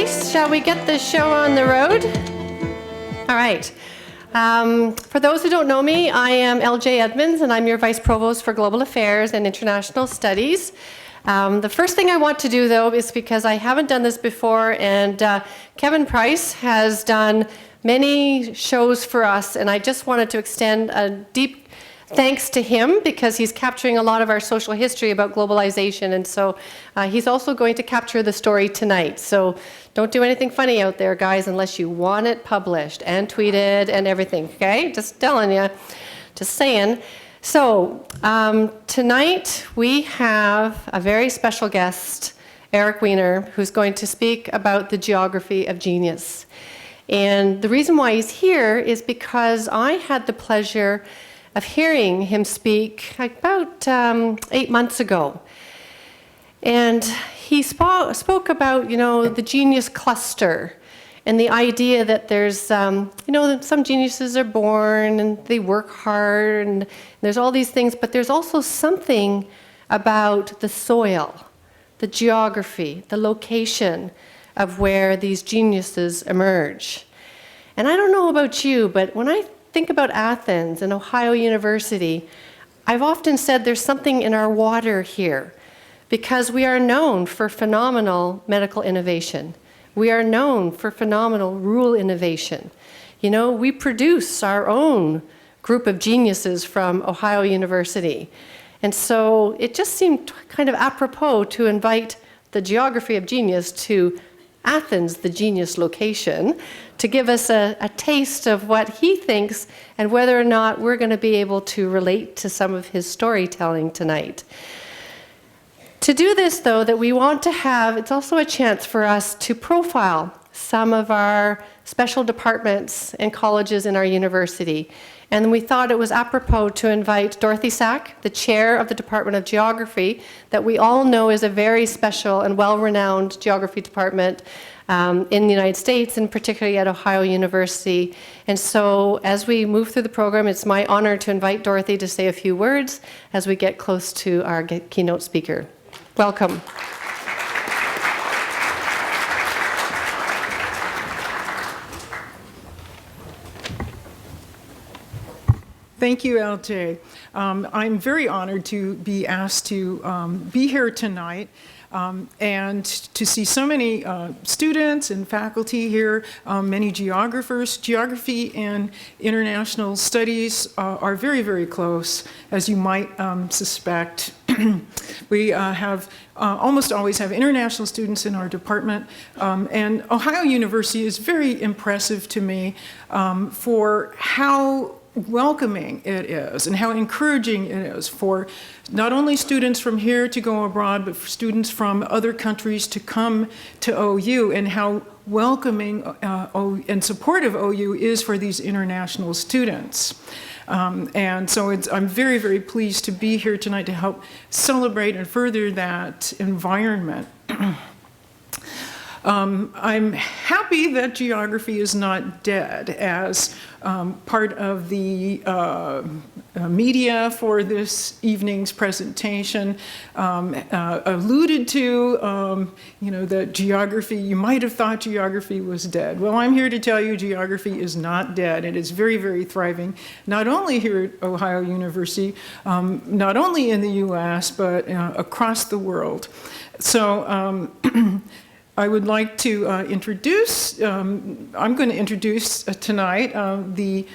Shall we get the show on the road? All right. For those who don't know me, I am LJ Edmonds, and I'm your Vice Provost for Global Affairs and International Studies. The first thing I want to do, though, is because I haven't done this before, and Kevin Price has done many shows for us, and I just wanted to extend a deep thanks to him because he's capturing a lot of our social history about globalization, and so he's also going to capture the story tonight. So don't do anything funny out there, guys, unless you want it published and tweeted and everything, okay? Just telling you, just saying. So tonight we have a very special guest, Eric Weiner, who's going to speak about the geography of genius. And the reason why he's here is because I had the pleasure of hearing him speak about 8 months ago. And he spoke about, the genius cluster and the idea that there's, some geniuses are born and they work hard and there's all these things, but there's also something about the soil, the geography, the location of where these geniuses emerge. And I don't know about you, but when I think about Athens and Ohio University, I've often said there's something in our water here because we are known for phenomenal medical innovation. We are known for phenomenal rural innovation. We produce our own group of geniuses from Ohio University. And so it just seemed kind of apropos to invite the geography of genius to Athens, the genius location, to give us a taste of what he thinks and whether or not we're going to be able to relate to some of his storytelling tonight. To do this, though, that we want to have, it's also a chance for us to profile some of our special departments and colleges in our university. And we thought it was apropos to invite Dorothy Sack, the chair of the Department of Geography, that we all know is a very special and well-renowned geography department in the United States, and particularly at Ohio University. And so as we move through the program, it's my honor to invite Dorothy to say a few words as we get close to our keynote speaker. Welcome. Thank you, LJ. I'm very honored to be asked to be here tonight and to see so many students and faculty here, many geographers. Geography and international studies are very, very close, as you might suspect. We almost always have international students in our department, and Ohio University is very impressive to me for how welcoming it is and how encouraging it is for not only students from here to go abroad, but for students from other countries to come to OU, and how welcoming and supportive OU is for these international students. And so I'm very, very pleased to be here tonight to help celebrate and further that environment. I'm happy that geography is not dead, as part of the media for this evening's presentation alluded to, that geography, you might have thought geography was dead. Well, I'm here to tell you geography is not dead. It is very, very thriving, not only here at Ohio University, not only in the US, but across the world. So I would like to introduce, I'm going to introduce tonight the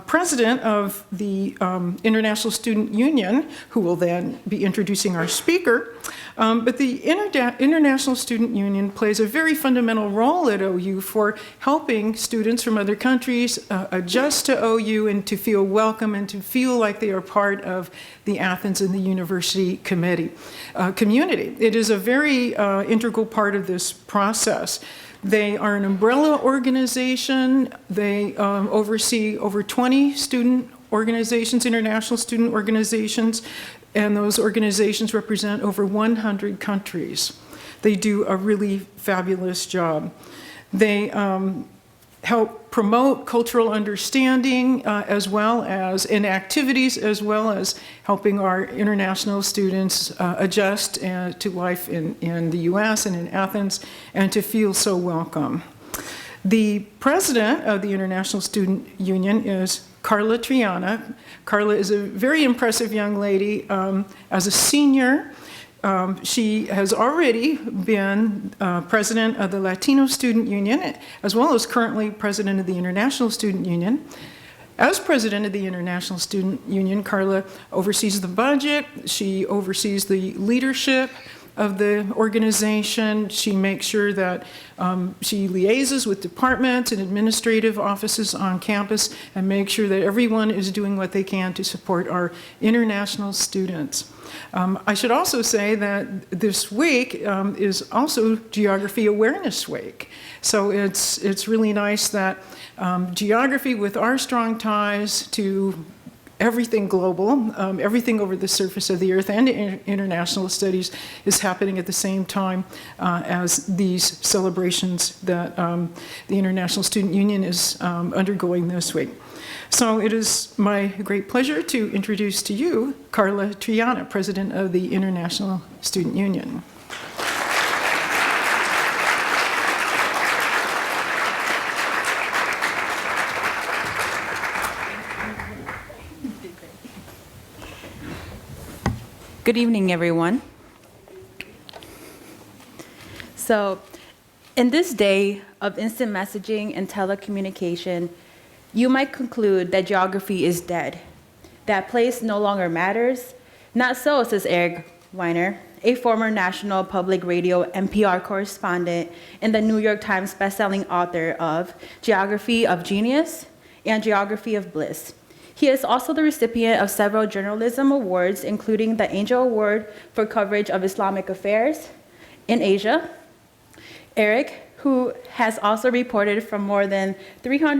president of the International Student Union, who will then be introducing our speaker. But the International Student Union plays a very fundamental role at OU for helping students from other countries adjust to OU and to feel welcome and to feel like they are part of the Athens and the University community. It is a very integral part of this process. They are an umbrella organization. They oversee over 20 student organizations, international student organizations, and those organizations represent over 100 countries. They do a really fabulous job. They help promote cultural understanding as well as in activities, as well as helping our international students adjust to life in the US and in Athens and to feel so welcome. The president of the International Student Union is Carla Triana. Carla is a very impressive young lady. As a senior, she has already been president of the Latino Student Union, as well as currently president of the International Student Union. As president of the International Student Union, Carla oversees the budget, she oversees the leadership of the organization. She makes sure that she liaises with departments and administrative offices on campus and makes sure that everyone is doing what they can to support our international students. I should also say that this week is also Geography Awareness Week. So it's really nice that geography, with our strong ties to everything global, everything over the surface of the earth, and international studies is happening at the same time as these celebrations that the International Student Union is undergoing this week. So it is my great pleasure to introduce to you Carla Triana, President of the International Student Union. Good evening, everyone. So, in this day of instant messaging and telecommunication, you might conclude that geography is dead, that place no longer matters. Not so, says Eric Weiner, a former National Public Radio NPR correspondent and the New York Times bestselling author of Geography of Genius and Geography of Bliss. He is also the recipient of several journalism awards, including the Angel Award for coverage of Islamic affairs in Asia. Eric, who has also reported from more than 30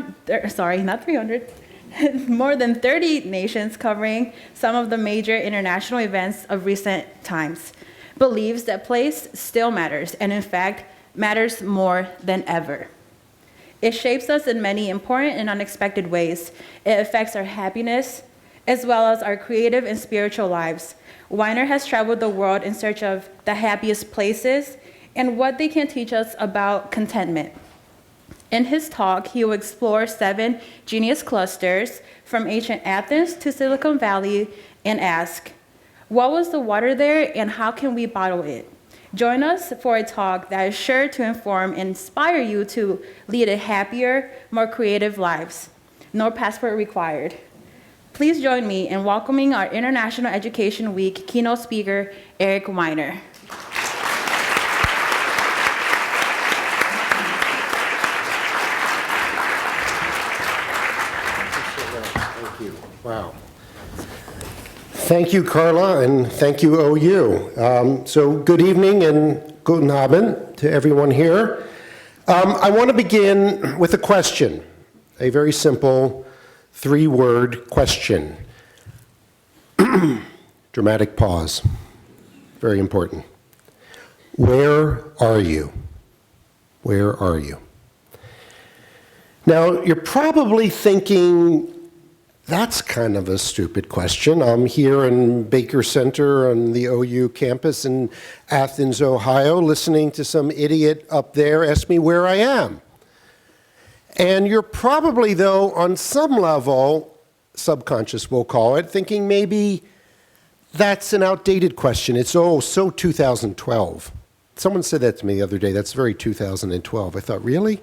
nations covering some of the major international events of recent times, believes that place still matters, and in fact, matters more than ever. It shapes us in many important and unexpected ways. It affects our happiness, as well as our creative and spiritual lives. Weiner has traveled the world in search of the happiest places and what they can teach us about contentment. In his talk, he will explore 7 genius clusters from ancient Athens to Silicon Valley and ask, what was the water there and how can we bottle it? Join us for a talk that is sure to inform and inspire you to lead a happier, more creative lives. No passport required. Please join me in welcoming our International Education Week keynote speaker, Eric Weiner. Thank you. Wow. Thank you, Carla, and thank you, OU. So good evening and guten Abend to everyone here. I want to begin with a question, a very simple 3-word question. Dramatic pause. Very important. Where are you? Where are you? Now, you're probably thinking, that's kind of a stupid question. I'm here in Baker Center on the OU campus in Athens, Ohio, listening to some idiot up there ask me where I am. And you're probably, though, on some level, subconscious we'll call it, thinking maybe that's an outdated question. It's, so 2012. Someone said that to me the other day. That's very 2012. I thought, really?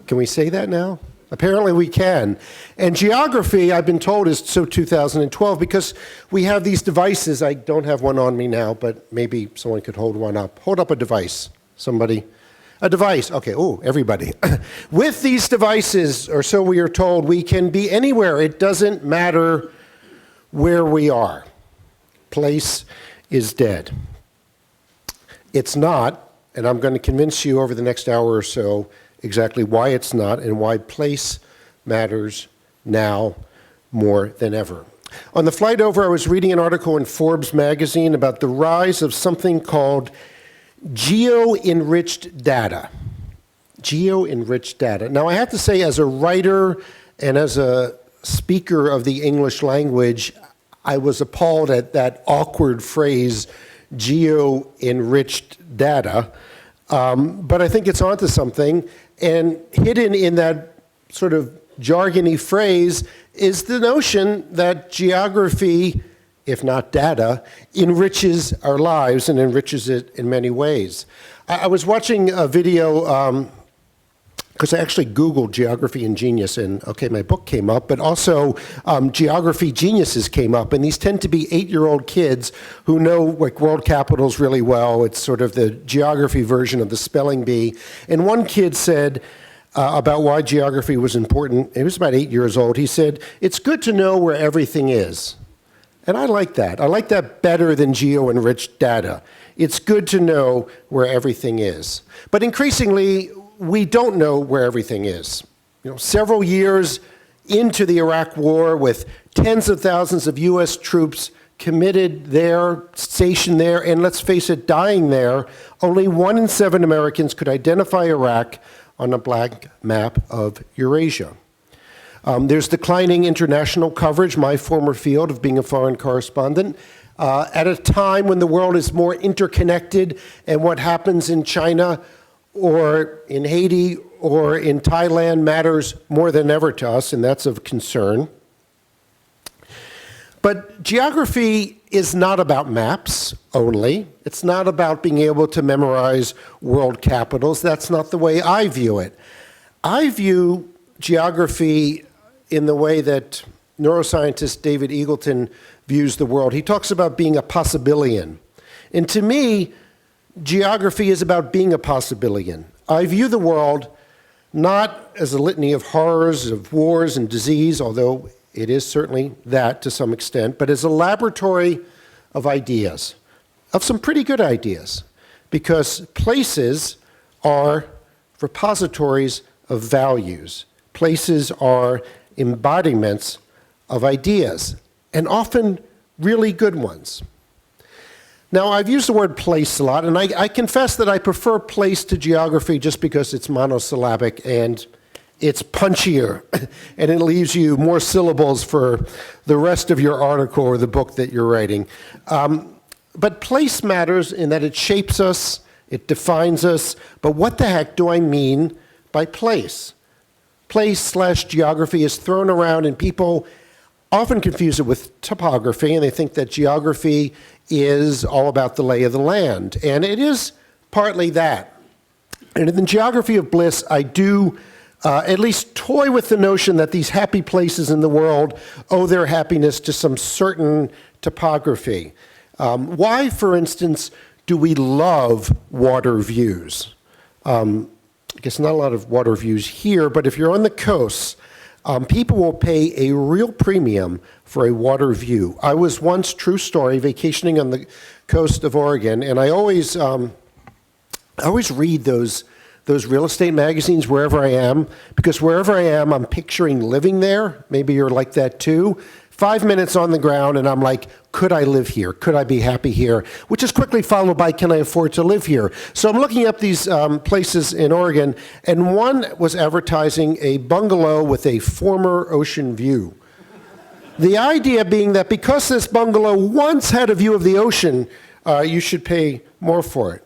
Can we say that now? Apparently we can. And geography, I've been told, is so 2012 because we have these devices. I don't have one on me now, but maybe someone could hold one up. Hold up a device. Somebody. A device. Okay, everybody. With these devices, or so we are told, we can be anywhere. It doesn't matter where we are. Place is dead. It's not, and I'm going to convince you over the next hour or so exactly why it's not and why place matters now more than ever. On the flight over, I was reading an article in Forbes magazine about the rise of something called geo-enriched data. geo-enriched data. Now, I have to say, as a writer and as a speaker of the English language, I was appalled at that awkward phrase, geo-enriched data. But I think it's onto something. And hidden in that sort of jargony phrase is the notion that geography, if not data, enriches our lives and enriches it in many ways. I was watching a video, because I actually Googled geography and genius, and okay, my book came up, but also geography geniuses came up, and these tend to be 8-year-old kids who know like world capitals really well. It's sort of the geography version of the spelling bee. And one kid said about why geography was important, he was about 8 years old, he said, "It's good to know where everything is." And I like that. I like that better than geo-enriched data. It's good to know where everything is. But increasingly, we don't know where everything is. You know, several years into the Iraq War, with tens of thousands of U.S. troops committed there, stationed there, and let's face it, dying there, only 1 in 7 Americans could identify Iraq on a blank map of Eurasia. There's declining international coverage, my former field of being a foreign correspondent, at a time when the world is more interconnected, and what happens in China or in Haiti or in Thailand matters more than ever to us, and that's of concern. But geography is not about maps only. It's not about being able to memorize world capitals. That's not the way I view it. I view geography in the way that neuroscientist David Eagleton views the world. He talks about being a possibilian. And to me, geography is about being a possibilian. I view the world not as a litany of horrors, of wars and disease, although it is certainly that to some extent, but as a laboratory of ideas, of some pretty good ideas, because places are repositories of values. Places are embodiments of ideas, and often really good ones. Now, I've used the word place a lot, and I confess that I prefer place to geography just because it's monosyllabic and it's punchier, and it leaves you more syllables for the rest of your article or the book that you're writing. But place matters in that it shapes us, it defines us, but what the heck do I mean by place? Place/geography is thrown around, and people often confuse it with topography, and they think that geography is all about the lay of the land. And it is partly that. And in the geography of bliss, I do at least toy with the notion that these happy places in the world owe their happiness to some certain topography. Why, for instance, do we love water views? I guess not a lot of water views here, but if you're on the coast, people will pay a real premium for a water view. I was once, true story, vacationing on the coast of Oregon, and I always read those real estate magazines wherever I am, because wherever I am, I'm picturing living there. Maybe you're like that too. 5 minutes on the ground, and I'm like, could I live here? Could I be happy here? Which is quickly followed by, can I afford to live here? So I'm looking up these places in Oregon, and one was advertising a bungalow with a former ocean view. The idea being that because this bungalow once had a view of the ocean, you should pay more for it.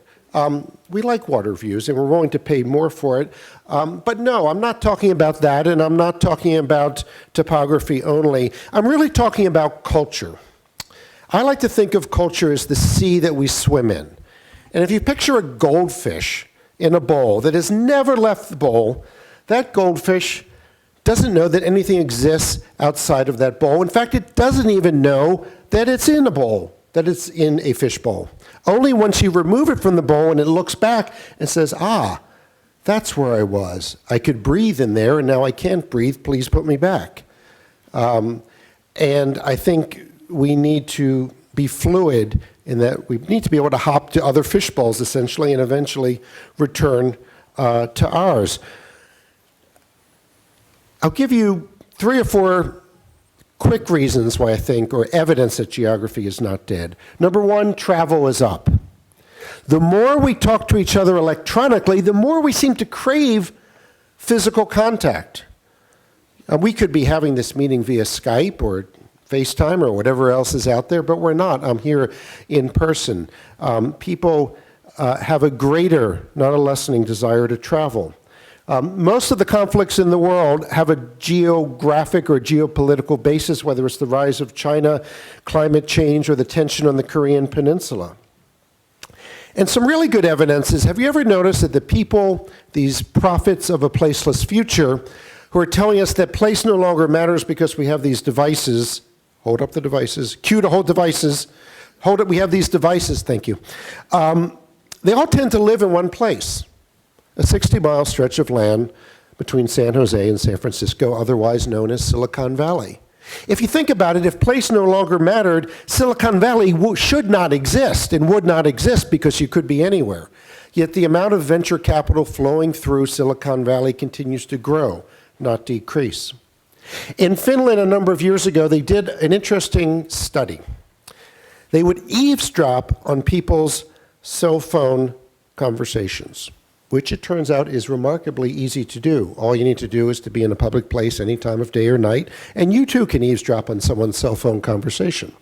We like water views, and we're willing to pay more for it. But no, I'm not talking about that, and I'm not talking about topography only. I'm really talking about culture. I like to think of culture as the sea that we swim in. And if you picture a goldfish in a bowl that has never left the bowl, that goldfish doesn't know that anything exists outside of that bowl. In fact, it doesn't even know that it's in a bowl, that it's in a fish bowl. Only once you remove it from the bowl and it looks back and says, ah, that's where I was. I could breathe in there, and now I can't breathe. Please put me back. And I think we need to be fluid in that we need to be able to hop to other fish bowls, essentially, and eventually return to ours. I'll give you 3 or 4 quick reasons why I think, or evidence that geography is not dead. Number 1, travel is up. the more we talk to each other electronically, the more we seem to crave physical contact. We could be having this meeting via Skype or FaceTime or whatever else is out there, but we're not. I'm here in person. People have a greater, not a lessening desire to travel. Most of the conflicts in the world have a geographic or geopolitical basis, whether it's the rise of China, climate change, or the tension on the Korean Peninsula. And some really good evidence is, have you ever noticed that the people, these prophets of a placeless future, who are telling us that place no longer matters because we have these devices, hold up the devices, cue to hold devices, hold it, we have these devices, thank you. They all tend to live in one place, a 60-mile stretch of land between San Jose and San Francisco, otherwise known as Silicon Valley. If you think about it, if place no longer mattered, Silicon Valley should not exist and would not exist because you could be anywhere. Yet the amount of venture capital flowing through Silicon Valley continues to grow, not decrease. In Finland, a number of years ago, they did an interesting study. They would eavesdrop on people's cell phone conversations, which it turns out is remarkably easy to do. All you need to do is to be in a public place any time of day or night, and you too can eavesdrop on someone's cell phone conversation.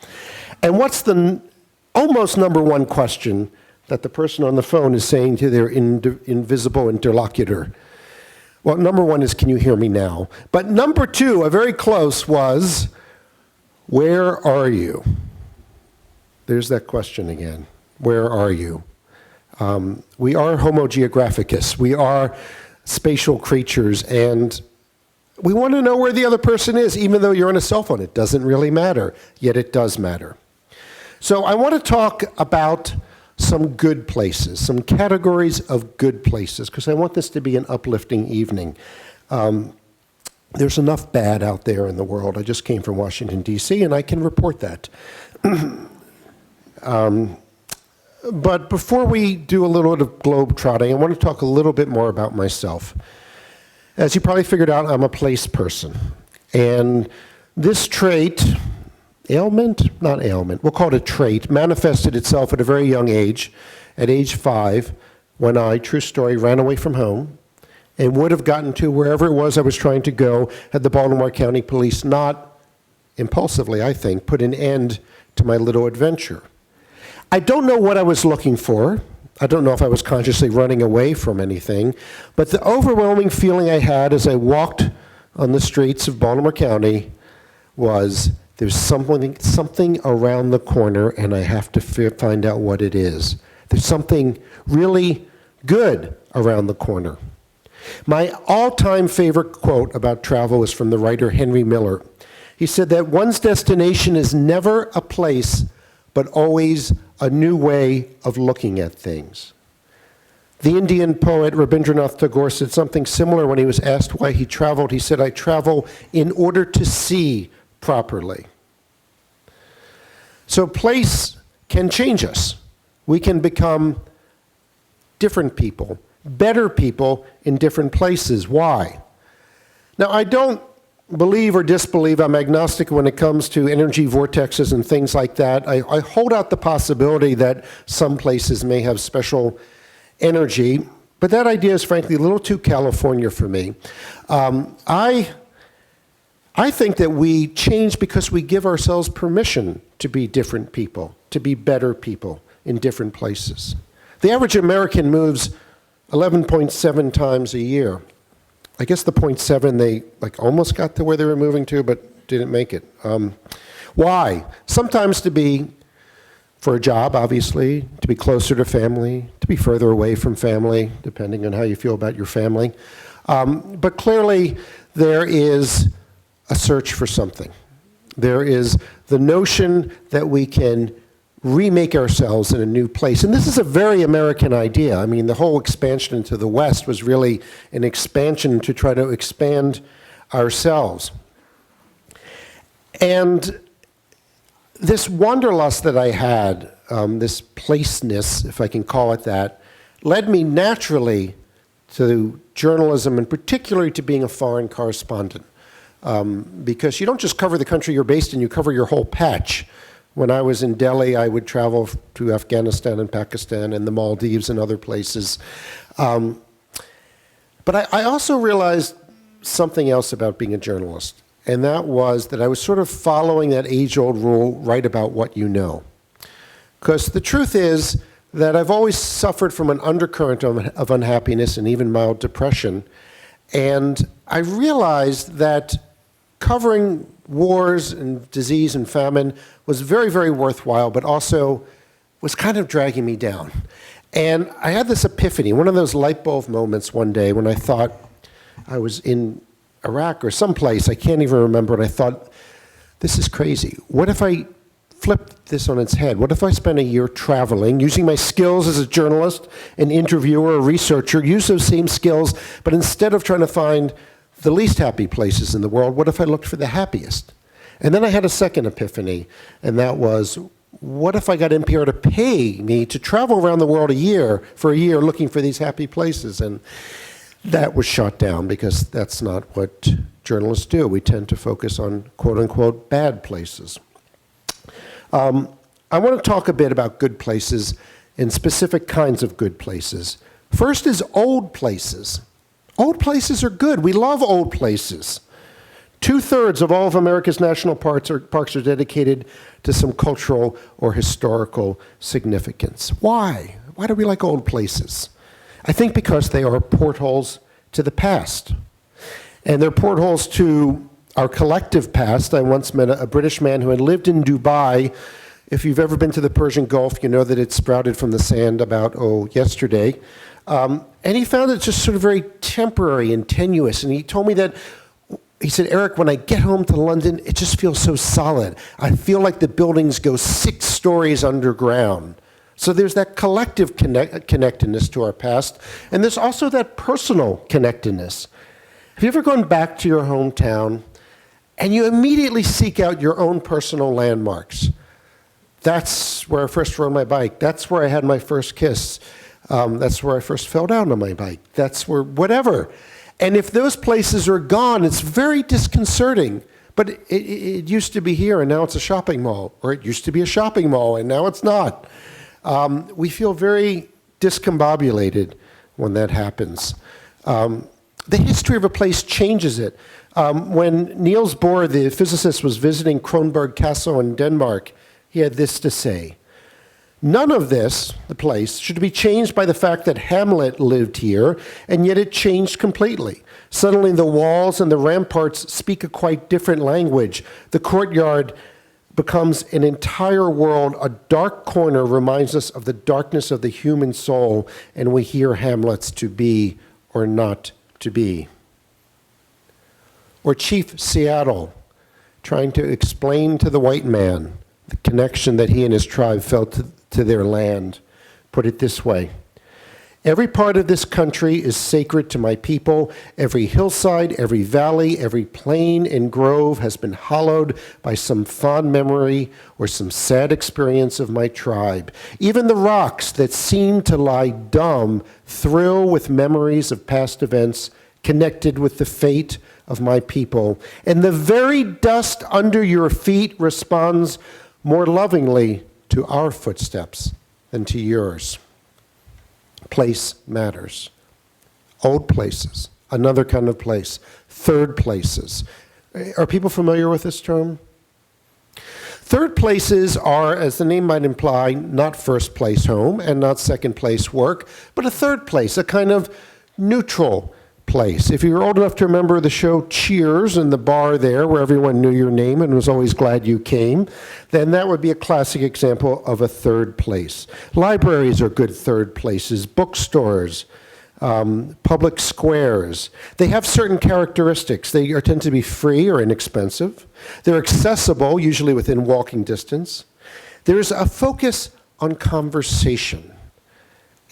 And what's the almost number one question that the person on the phone is saying to their invisible interlocutor? Well, number one is, can you hear me now? But number two, a very close, was, where are you? There's that question again. Where are you? We are Homo geographicus. We are spatial creatures, and we want to know where the other person is, even though you're on a cell phone. It doesn't really matter, yet it does matter. So I want to talk about some good places, some categories of good places, because I want this to be an uplifting evening. There's enough bad out there in the world. I just came from Washington, D.C., and I can report that. But before we do a little bit of globe trotting, I want to talk a little bit more about myself. As you probably figured out, I'm a place person. And this trait, ailment? Not ailment, we'll call it a trait, manifested itself at a very young age, at age 5, when I, true story, ran away from home and would have gotten to wherever it was I was trying to go had the Baltimore County Police not, impulsively I think, put an end to my little adventure. I don't know what I was looking for. I don't know if I was consciously running away from anything, but the overwhelming feeling I had as I walked on the streets of Baltimore County was, there's something around the corner and I have to find out what it is. There's something really good around the corner. My all-time favorite quote about travel is from the writer Henry Miller. He said that one's destination is never a place, but always a new way of looking at things. The Indian poet Rabindranath Tagore said something similar when he was asked why he traveled. He said, I travel in order to see properly. So place can change us. We can become different people, better people in different places. Why? Now, I don't believe or disbelieve, I'm agnostic when it comes to energy vortexes and things like that. I hold out the possibility that some places may have special energy, but that idea is frankly a little too California for me. I think that we change because we give ourselves permission to be different people, to be better people in different places. The average American moves 11.7 times a year. I guess the 0.7, they almost got to where they were moving to, but didn't make it. Why? Sometimes to be for a job, obviously, to be closer to family, to be further away from family, depending on how you feel about your family. But clearly, there is a search for something. There is the notion that we can remake ourselves in a new place. And this is a very American idea. I mean, the whole expansion into the West was really an expansion to try to expand ourselves. And this wanderlust that I had, this placeness, if I can call it that, led me naturally to journalism and particularly to being a foreign correspondent. Because you don't just cover the country you're based in, you cover your whole patch. When I was in Delhi, I would travel to Afghanistan and Pakistan and the Maldives and other places. But I also realized something else about being a journalist, and that was that I was sort of following that age-old rule, write about what you know. Because the truth is that I've always suffered from an undercurrent of unhappiness and even mild depression, and I realized that covering wars and disease and famine was very, very worthwhile, but also was kind of dragging me down. And I had this epiphany, one of those light bulb moments one day when I thought I was in Iraq or someplace, I can't even remember, and I thought, this is crazy. What if I flipped this on its head? What if I spent a year traveling, using my skills as a journalist, an interviewer, a researcher, use those same skills, but instead of trying to find the least happy places in the world, what if I looked for the happiest? And then I had a second epiphany, and that was, what if I got NPR to pay me to travel around the world for a year looking for these happy places? And that was shot down because that's not what journalists do. We tend to focus on quote-unquote bad places. I want to talk a bit about good places and specific kinds of good places. First is old places. Old places are good. We love old places. 2/3 of all of America's national parks are dedicated to some cultural or historical significance. Why? Why do we like old places? I think because they are portholes to the past. And they're portholes to our collective past. I once met a British man who had lived in Dubai. If you've ever been to the Persian Gulf, you know that it sprouted from the sand about, yesterday. And he found it just sort of very temporary and tenuous. And he told me that, he said, Eric, when I get home to London, it just feels so solid. I feel like the buildings go 6 stories underground. So there's that collective connectedness to our past. And there's also that personal connectedness. Have you ever gone back to your hometown and you immediately seek out your own personal landmarks? That's where I first rode my bike. That's where I had my first kiss. That's where I first fell down on my bike. That's where, whatever. And if those places are gone, it's very disconcerting. But it used to be here, and now it's a shopping mall. Or it used to be a shopping mall, and now it's not. We feel very discombobulated when that happens. The history of a place changes it. When Niels Bohr, the physicist, was visiting Kronborg Castle in Denmark, he had this to say. None of this, the place, should be changed by the fact that Hamlet lived here, and yet it changed completely. Suddenly the walls and the ramparts speak a quite different language. The courtyard becomes an entire world. A dark corner reminds us of the darkness of the human soul, and we hear Hamlet's to be or not to be. Or Chief Seattle, trying to explain to the white man the connection that he and his tribe felt to their land, put it this way. Every part of this country is sacred to my people. Every hillside, every valley, every plain and grove has been hallowed by some fond memory or some sad experience of my tribe. Even the rocks that seem to lie dumb thrill with memories of past events connected with the fate of my people. And the very dust under your feet responds more lovingly to our footsteps than to yours. Place matters. Old places, another kind of place. Third places. Are people familiar with this term? Third places are, as the name might imply, not first place home and not second place work, but a third place, a kind of neutral place. If you're old enough to remember the show Cheers and the bar there where everyone knew your name and was always glad you came, then that would be a classic example of a third place. Libraries are good third places, bookstores, public squares. They have certain characteristics. They tend to be free or inexpensive. They're accessible, usually within walking distance. There's a focus on conversation.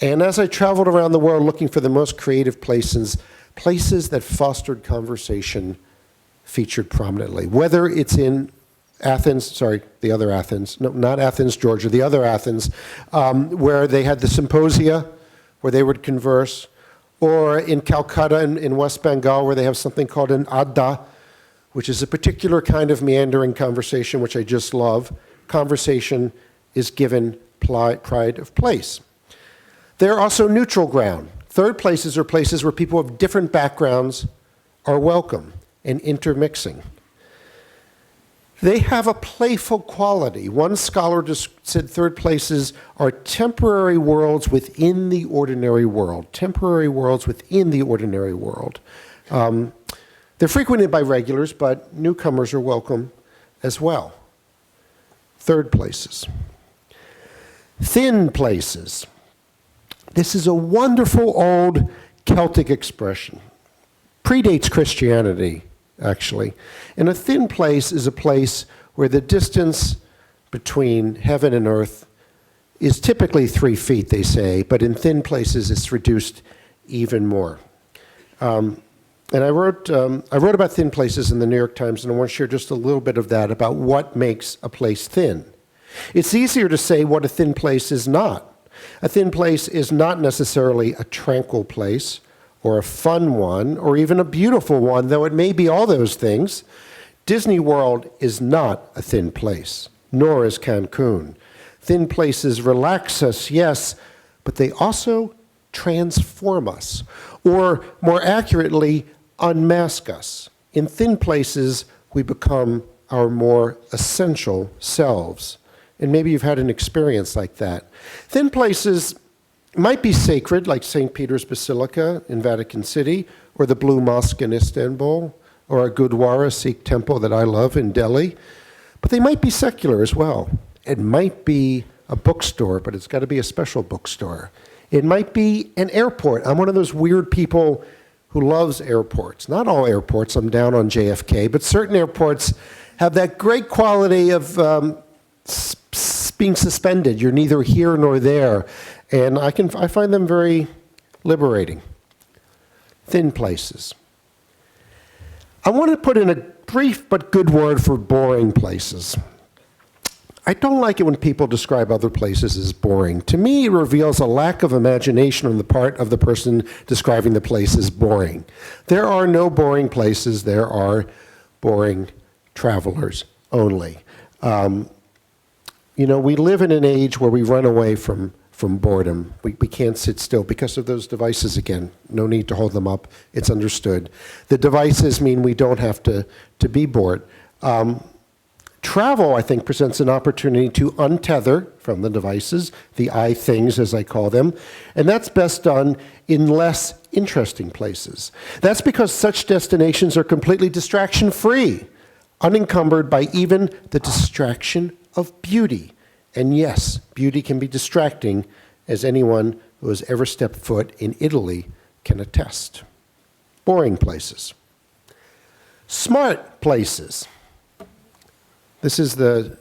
And as I traveled around the world looking for the most creative places that fostered conversation featured prominently. Whether it's in Athens, the other Athens, no, not Athens, Georgia, the other Athens, where they had the symposia, where they would converse, or in Calcutta in West Bengal, where they have something called an adda, which is a particular kind of meandering conversation, which I just love, conversation is given pride of place. They're also neutral ground. Third places are places where people of different backgrounds are welcome and intermixing. They have a playful quality. One scholar just said third places are temporary worlds within the ordinary world. Temporary worlds within the ordinary world. They're frequented by regulars, but newcomers are welcome as well. Third places. Thin places. This is a wonderful old Celtic expression. Predates Christianity, actually. And a thin place is a place where the distance between heaven and earth is typically 3 feet, they say, but in thin places it's reduced even more. And I wrote about thin places in the New York Times, and I want to share just a little bit of that about what makes a place thin. It's easier to say what a thin place is not. A thin place is not necessarily a tranquil place, or a fun one, or even a beautiful one, though it may be all those things. Disney World is not a thin place, nor is Cancun. Thin places relax us, yes, but they also transform us, or more accurately, unmask us. In thin places, we become our more essential selves. And maybe you've had an experience like that. Thin places might be sacred, like St. Peter's Basilica in Vatican City, or the Blue Mosque in Istanbul, or a Gurdwara Sikh temple that I love in Delhi. But they might be secular as well. It might be a bookstore, but it's got to be a special bookstore. It might be an airport. I'm one of those weird people who loves airports. Not all airports, I'm down on JFK, but certain airports have that great quality of being suspended. You're neither here nor there. And I find them very liberating. Thin places. I want to put in a brief but good word for boring places. I don't like it when people describe other places as boring. To me, it reveals a lack of imagination on the part of the person describing the place as boring. There are no boring places. There are boring travelers only. We live in an age where we run away from boredom. We can't sit still because of those devices again. No need to hold them up. It's understood. The devices mean we don't have to be bored. Travel, I think, presents an opportunity to untether from the devices, the I things as I call them, and that's best done in less interesting places. That's because such destinations are completely distraction-free, unencumbered by even the distraction of beauty. And yes, beauty can be distracting, as anyone who has ever stepped foot in Italy can attest. Boring places. Smart places. This is the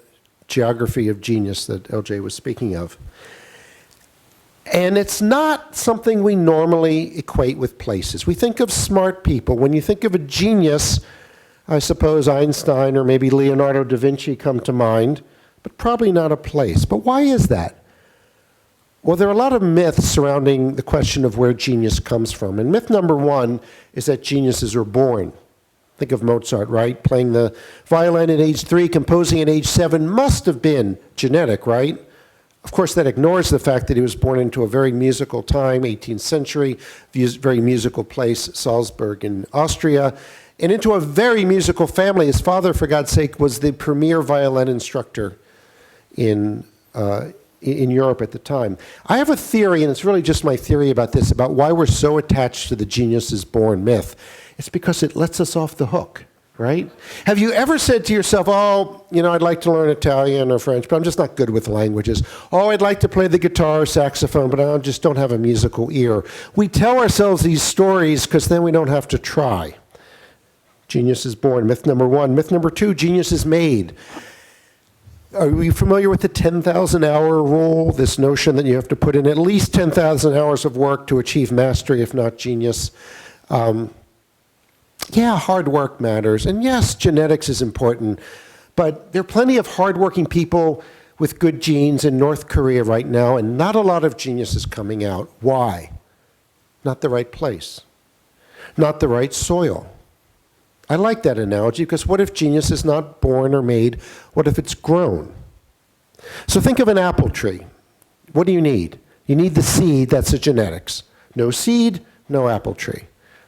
geography of genius that LJ was speaking of. And it's not something we normally equate with places. We think of smart people. When you think of a genius, I suppose Einstein or maybe Leonardo da Vinci come to mind, but probably not a place. But why is that? Well, there are a lot of myths surrounding the question of where genius comes from. And myth number one is that geniuses are born. Think of Mozart, right? Playing the violin at age 3, composing at age 7 must have been genetic, right? Of course, that ignores the fact that he was born into a very musical time, 18th century, very musical place, Salzburg in Austria, and into a very musical family. His father, for God's sake, was the premier violin instructor in Europe at the time. I have a theory, and it's really just my theory about this, about why we're so attached to the genius is born myth. It's because it lets us off the hook, right? Have you ever said to yourself, I'd like to learn Italian or French, but I'm just not good with languages. I'd like to play the guitar or saxophone, but I just don't have a musical ear. We tell ourselves these stories because then we don't have to try. Genius is born, myth number one. Myth number two, genius is made. Are you familiar with the 10,000-hour rule? This notion that you have to put in at least 10,000 hours of work to achieve mastery, if not genius. Yeah, hard work matters. And yes, genetics is important. But there are plenty of hardworking people with good genes in North Korea right now, and not a lot of genius is coming out. Why? Not the right place. Not the right soil. I like that analogy because what if genius is not born or made? What if it's grown? So think of an apple tree. What do you need? You need the seed, that's the genetics. No seed, no apple tree.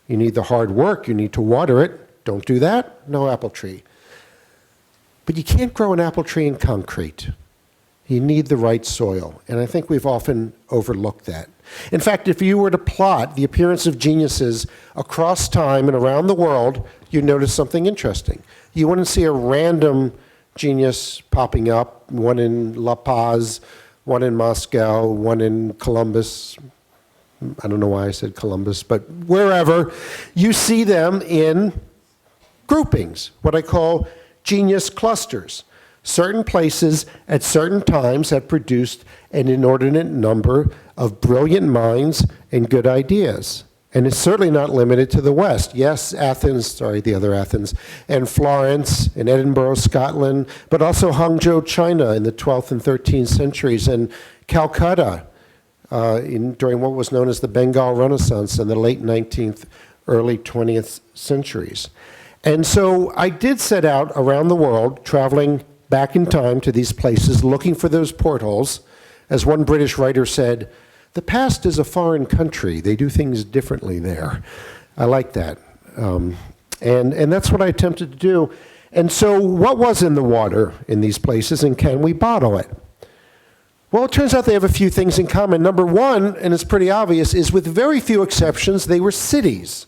You need the hard work, you need to water it. Don't do that, no apple tree. But you can't grow an apple tree in concrete. You need the right soil, and I think we've often overlooked that. In fact, if you were to plot the appearance of geniuses across time and around the world, you'd notice something interesting. You wouldn't see a random genius popping up, one in La Paz, one in Moscow, one in Columbus. I don't know why I said Columbus, but wherever. You see them in groupings, what I call genius clusters. Certain places at certain times have produced an inordinate number of brilliant minds and good ideas. And it's certainly not limited to the West. Yes, the other Athens, and Florence, and Edinburgh, Scotland, but also Hangzhou, China in the 12th and 13th centuries, and Calcutta during what was known as the Bengal Renaissance in the late 19th, early 20th centuries. And so I did set out around the world, traveling back in time to these places, looking for those portholes. As one British writer said, the past is a foreign country. They do things differently there. I like that. And that's what I attempted to do. And so what was in the water in these places, and can we bottle it? Well, it turns out they have a few things in common. Number one, and it's pretty obvious, is with very few exceptions, they were cities.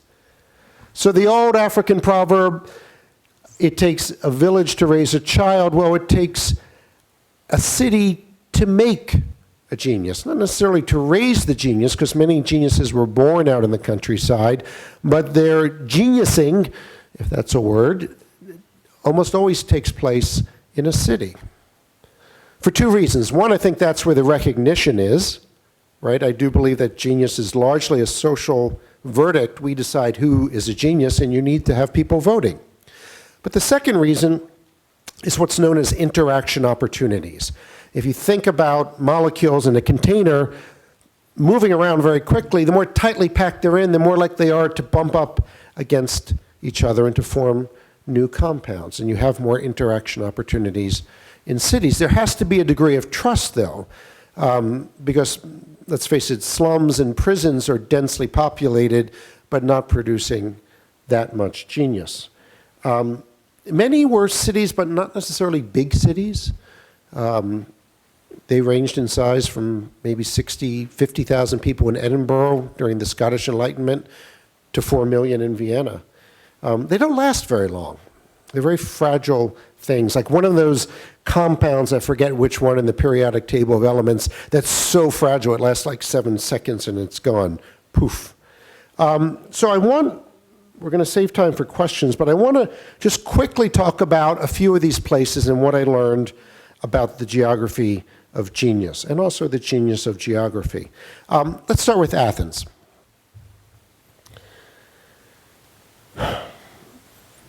So the old African proverb, it takes a village to raise a child. Well, it takes a city to make a genius. Not necessarily to raise the genius, because many geniuses were born out in the countryside, but their geniusing, if that's a word, almost always takes place in a city. For two reasons. One, I think that's where the recognition is, right? I do believe that genius is largely a social verdict. We decide who is a genius, and you need to have people voting. But the second reason is what's known as interaction opportunities. If you think about molecules in a container moving around very quickly, the more tightly packed they're in, the more likely they are to bump up against each other and to form new compounds. And you have more interaction opportunities in cities. There has to be a degree of trust, though, because, let's face it, slums and prisons are densely populated, but not producing that much genius. Many were cities, but not necessarily big cities. They ranged in size from maybe 50,000 people in Edinburgh during the Scottish Enlightenment to 4 million in Vienna. They don't last very long. They're very fragile things, like one of those compounds, I forget which one in the periodic table of elements, that's so fragile it lasts like 7 seconds and it's gone. Poof. So we're going to save time for questions, but I want to just quickly talk about a few of these places and what I learned about the geography of genius, and also the genius of geography. Let's start with Athens.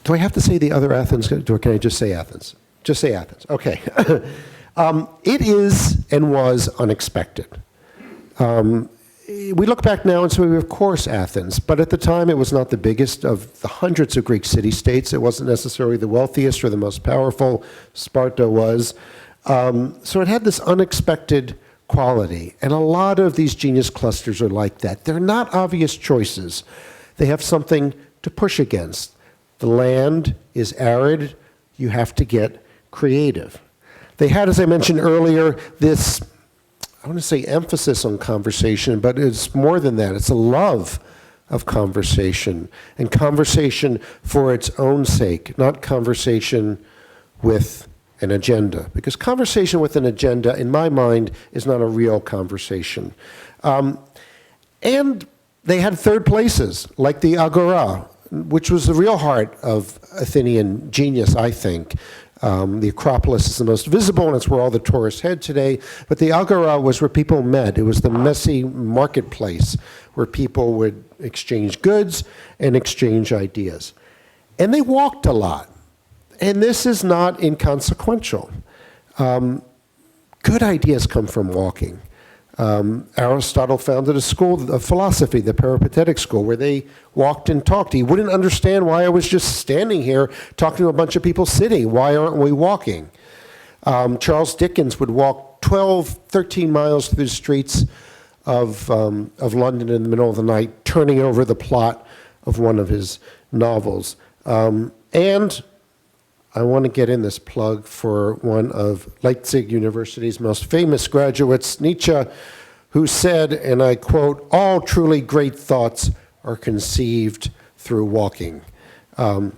Do I have to say the other Athens, or can I just say Athens? Just say Athens. Okay. It is and was unexpected. We look back now and say, of course, Athens. But at the time, it was not the biggest of the hundreds of Greek city-states. It wasn't necessarily the wealthiest or the most powerful. Sparta was. So it had this unexpected quality. And a lot of these genius clusters are like that. They're not obvious choices. They have something to push against. The land is arid. You have to get creative. They had, as I mentioned earlier, this, I want to say emphasis on conversation, but it's more than that. It's a love of conversation, and conversation for its own sake, not conversation with an agenda. Because conversation with an agenda, in my mind, is not a real conversation. And they had third places, like the Agora, which was the real heart of Athenian genius, I think. The Acropolis is the most visible, and it's where all the tourists head today. But the Agora was where people met. It was the messy marketplace where people would exchange goods and exchange ideas. And they walked a lot. And this is not inconsequential. Good ideas come from walking. Aristotle founded a school of philosophy, the Peripatetic school, where they walked and talked. He wouldn't understand why I was just standing here talking to a bunch of people sitting. Why aren't we walking? Charles Dickens would walk 12, 13 miles through the streets of London in the middle of the night, turning over the plot of one of his novels. And I want to get in this plug for one of Leipzig University's most famous graduates, Nietzsche, who said, and I quote, "All truly great thoughts are conceived through walking." And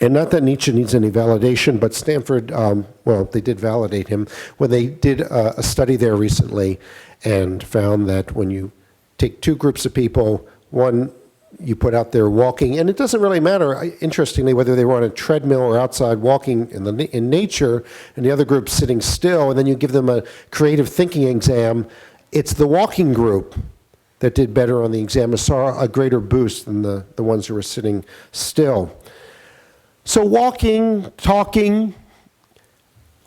not that Nietzsche needs any validation, but Stanford, well, they did validate him when they did a study there recently and found that when you take two groups of people, one you put out there walking, and it doesn't really matter, interestingly, whether they were on a treadmill or outside walking in nature, and the other group sitting still, and then you give them a creative thinking exam, it's the walking group that did better on the exam and saw a greater boost than the ones who were sitting still. So walking, talking.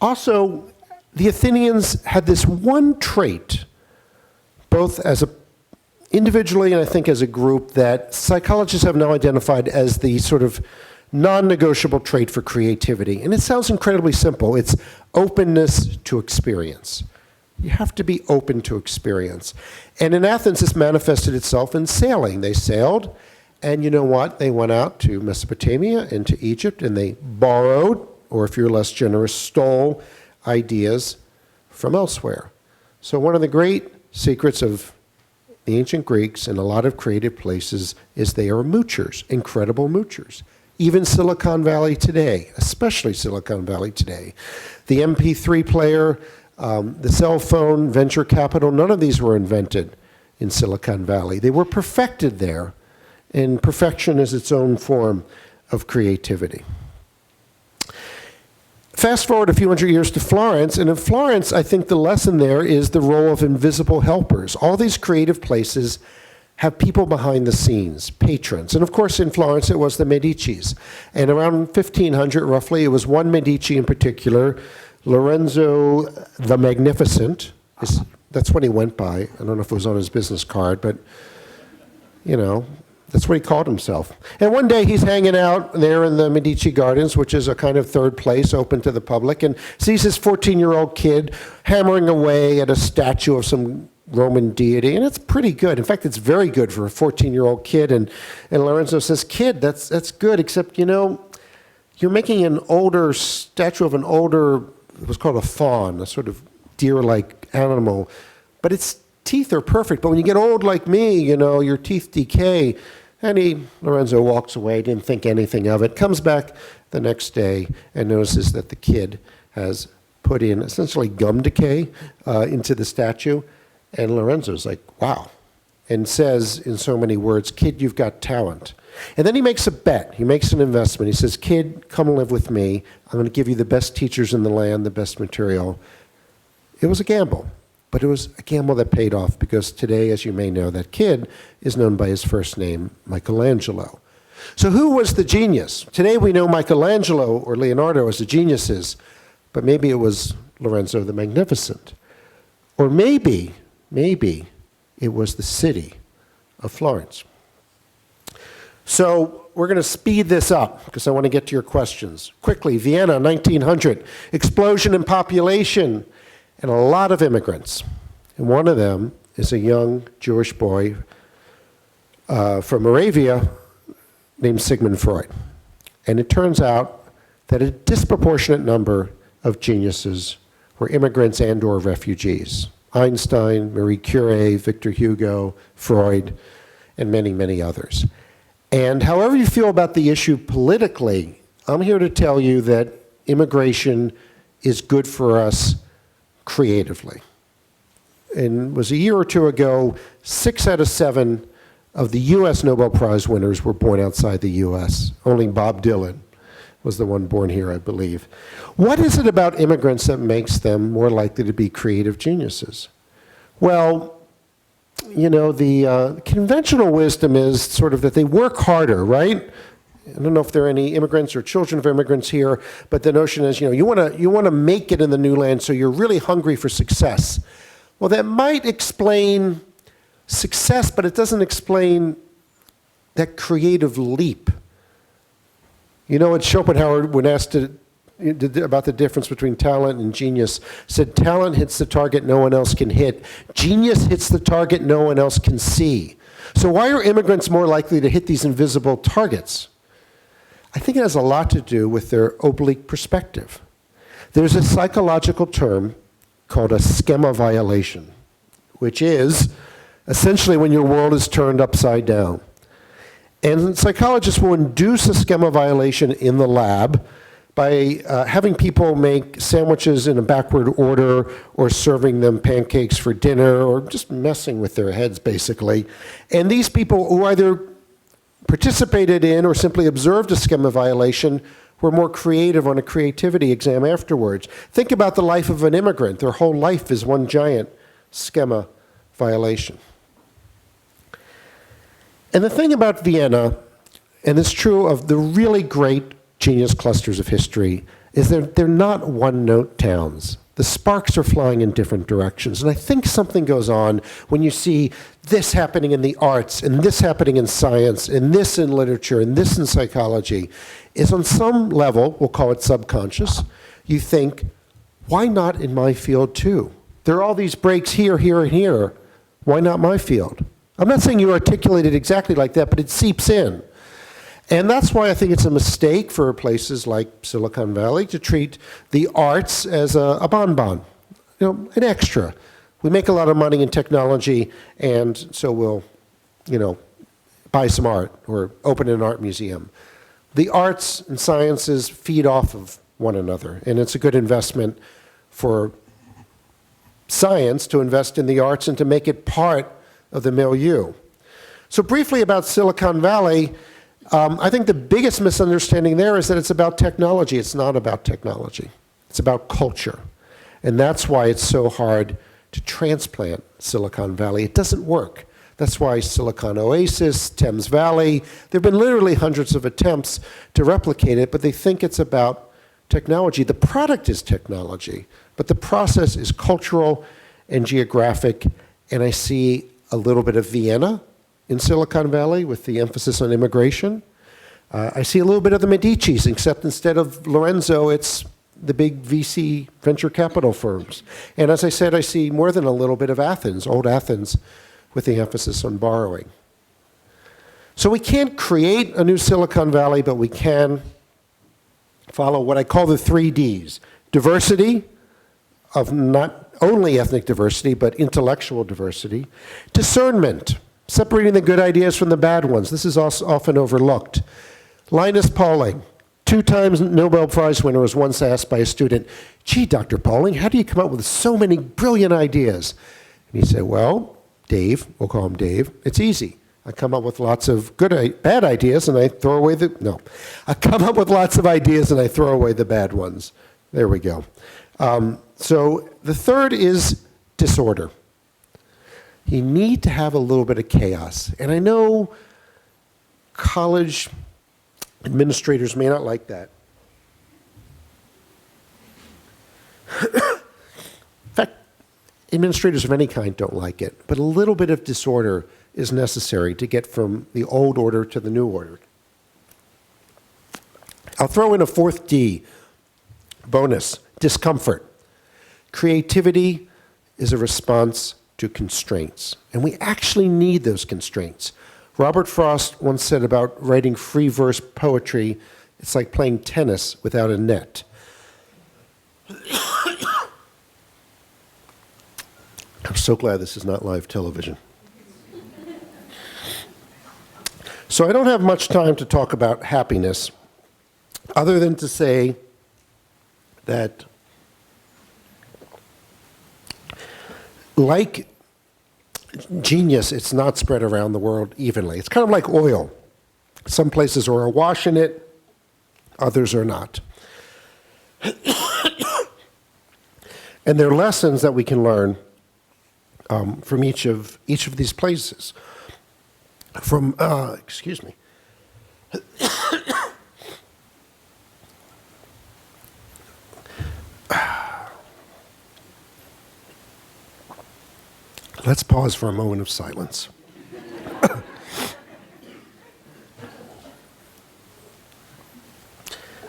Also, the Athenians had this one trait, both as a individually and I think as a group, that psychologists have now identified as the sort of non-negotiable trait for creativity. And it sounds incredibly simple. It's openness to experience. You have to be open to experience. And in Athens, this manifested itself in sailing. They sailed, and you know what? They went out to Mesopotamia and to Egypt, and they borrowed, or if you're less generous, stole ideas from elsewhere. So one of the great secrets of the ancient Greeks and a lot of creative places is they are moochers, incredible moochers. Even Silicon Valley today, especially Silicon Valley today. The MP3 player, the cell phone, venture capital, none of these were invented in Silicon Valley. They were perfected there, and perfection is its own form of creativity. Fast forward a few hundred years to Florence, and in Florence, I think the lesson there is the role of invisible helpers. All these creative places have people behind the scenes, patrons. And of course, in Florence, it was the Medicis. And around 1500, roughly, it was one Medici in particular, Lorenzo the Magnificent. That's what he went by. I don't know if it was on his business card, but, you know, that's what he called himself. And one day he's hanging out there in the Medici Gardens, which is a kind of third place open to the public, and sees this 14-year-old kid hammering away at a statue of some Roman deity, and it's pretty good. In fact, it's very good for a 14-year-old kid. And Lorenzo says, "Kid, that's good, except, you know, you're making an older statue of an older," it was called a faun, a sort of deer-like animal, but its teeth are perfect. But when you get old like me, you know, your teeth decay." And Lorenzo walks away, didn't think anything of it, comes back the next day and notices that the kid has put in essentially gum decay into the statue. And Lorenzo's like, "Wow," and says in so many words, "Kid, you've got talent." And then he makes a bet. He makes an investment. He says, "Kid, come live with me. I'm going to give you the best teachers in the land, the best material." It was a gamble, but it was a gamble that paid off, because today, as you may know, that kid is known by his first name, Michelangelo. So who was the genius? Today we know Michelangelo or Leonardo as the geniuses, but maybe it was Lorenzo the Magnificent. Or maybe it was the city of Florence. So we're going to speed this up because I want to get to your questions. Quickly, Vienna, 1900, explosion in population and a lot of immigrants. And one of them is a young Jewish boy from Moravia named Sigmund Freud. And it turns out that a disproportionate number of geniuses were immigrants and or refugees. Einstein, Marie Curie, Victor Hugo, Freud, and many, many others. And however you feel about the issue politically, I'm here to tell you that immigration is good for us creatively. And it was a year or two ago, 6 out of 7 of the US Nobel Prize winners were born outside the US. Only Bob Dylan was the one born here, I believe. What is it about immigrants that makes them more likely to be creative geniuses? Well, you know, the conventional wisdom is sort of that they work harder, right? I don't know if there are any immigrants or children of immigrants here, but the notion is, you know, you want to make it in the new land, so you're really hungry for success. Well, that might explain success, but it doesn't explain that creative leap. You know, Schopenhauer, when asked to about the difference between talent and genius, said talent hits the target no one else can hit. Genius hits the target no one else can see. So why are immigrants more likely to hit these invisible targets? I think it has a lot to do with their oblique perspective. There's a psychological term called a schema violation, which is essentially when your world is turned upside down. And psychologists will induce a schema violation in the lab by having people make sandwiches in a backward order, or serving them pancakes for dinner, or just messing with their heads, basically. And these people who either participated in or simply observed a schema violation were more creative on a creativity exam afterwards. Think about the life of an immigrant. Their whole life is one giant schema violation. And the thing about Vienna, and it's true of the really great genius clusters of history, is they're not one-note towns. The sparks are flying in different directions. And I think something goes on when you see this happening in the arts, and this happening in science, and this in literature, and this in psychology, is on some level, we'll call it subconscious, you think, why not in my field too? There are all these breaks here, here, and here. Why not my field? I'm not saying you articulate it exactly like that, but it seeps in. And that's why I think it's a mistake for places like Silicon Valley to treat the arts as a bonbon, an extra. We make a lot of money in technology, and so we'll, buy some art or open an art museum. The arts and sciences feed off of one another, and it's a good investment for science to invest in the arts and to make it part of the milieu. So briefly about Silicon Valley, I think the biggest misunderstanding there is that it's about technology. It's not about technology. It's about culture. And that's why it's so hard to transplant Silicon Valley. It doesn't work. That's why Silicon Oasis, Thames Valley, there have been literally hundreds of attempts to replicate it, but they think it's about technology. The product is technology, but the process is cultural and geographic, and I see a little bit of Vienna in Silicon Valley with the emphasis on immigration. I see a little bit of the Medicis, except instead of Lorenzo, it's the big VC venture capital firms. And as I said, I see more than a little bit of Athens, old Athens, with the emphasis on borrowing. So we can't create a new Silicon Valley, but we can follow what I call the 3 Ds. Diversity, of not only ethnic diversity, but intellectual diversity. Discernment, separating the good ideas from the bad ones. This is also often overlooked. Linus Pauling, 2 times Nobel Prize winner, was once asked by a student, "Gee, Dr. Pauling, how do you come up with so many brilliant ideas?" And he said, "Well, Dave," we'll call him Dave, "it's easy. I come up with lots of bad ideas and I throw away I come up with lots of ideas and I throw away the bad ones." There we go. So the third is disorder. You need to have a little bit of chaos. And I know college administrators may not like that. In fact, administrators of any kind don't like it. But a little bit of disorder is necessary to get from the old order to the new order. I'll throw in a 4th D bonus, discomfort. Creativity is a response to constraints, and we actually need those constraints. Robert Frost once said about writing free verse poetry, it's like playing tennis without a net. I'm so glad this is not live television. So I don't have much time to talk about happiness, other than to say that like genius, it's not spread around the world evenly. It's kind of like oil. Some places are awash in it, others are not. And there are lessons that we can learn from each of these places. From, excuse me. Let's pause for a moment of silence.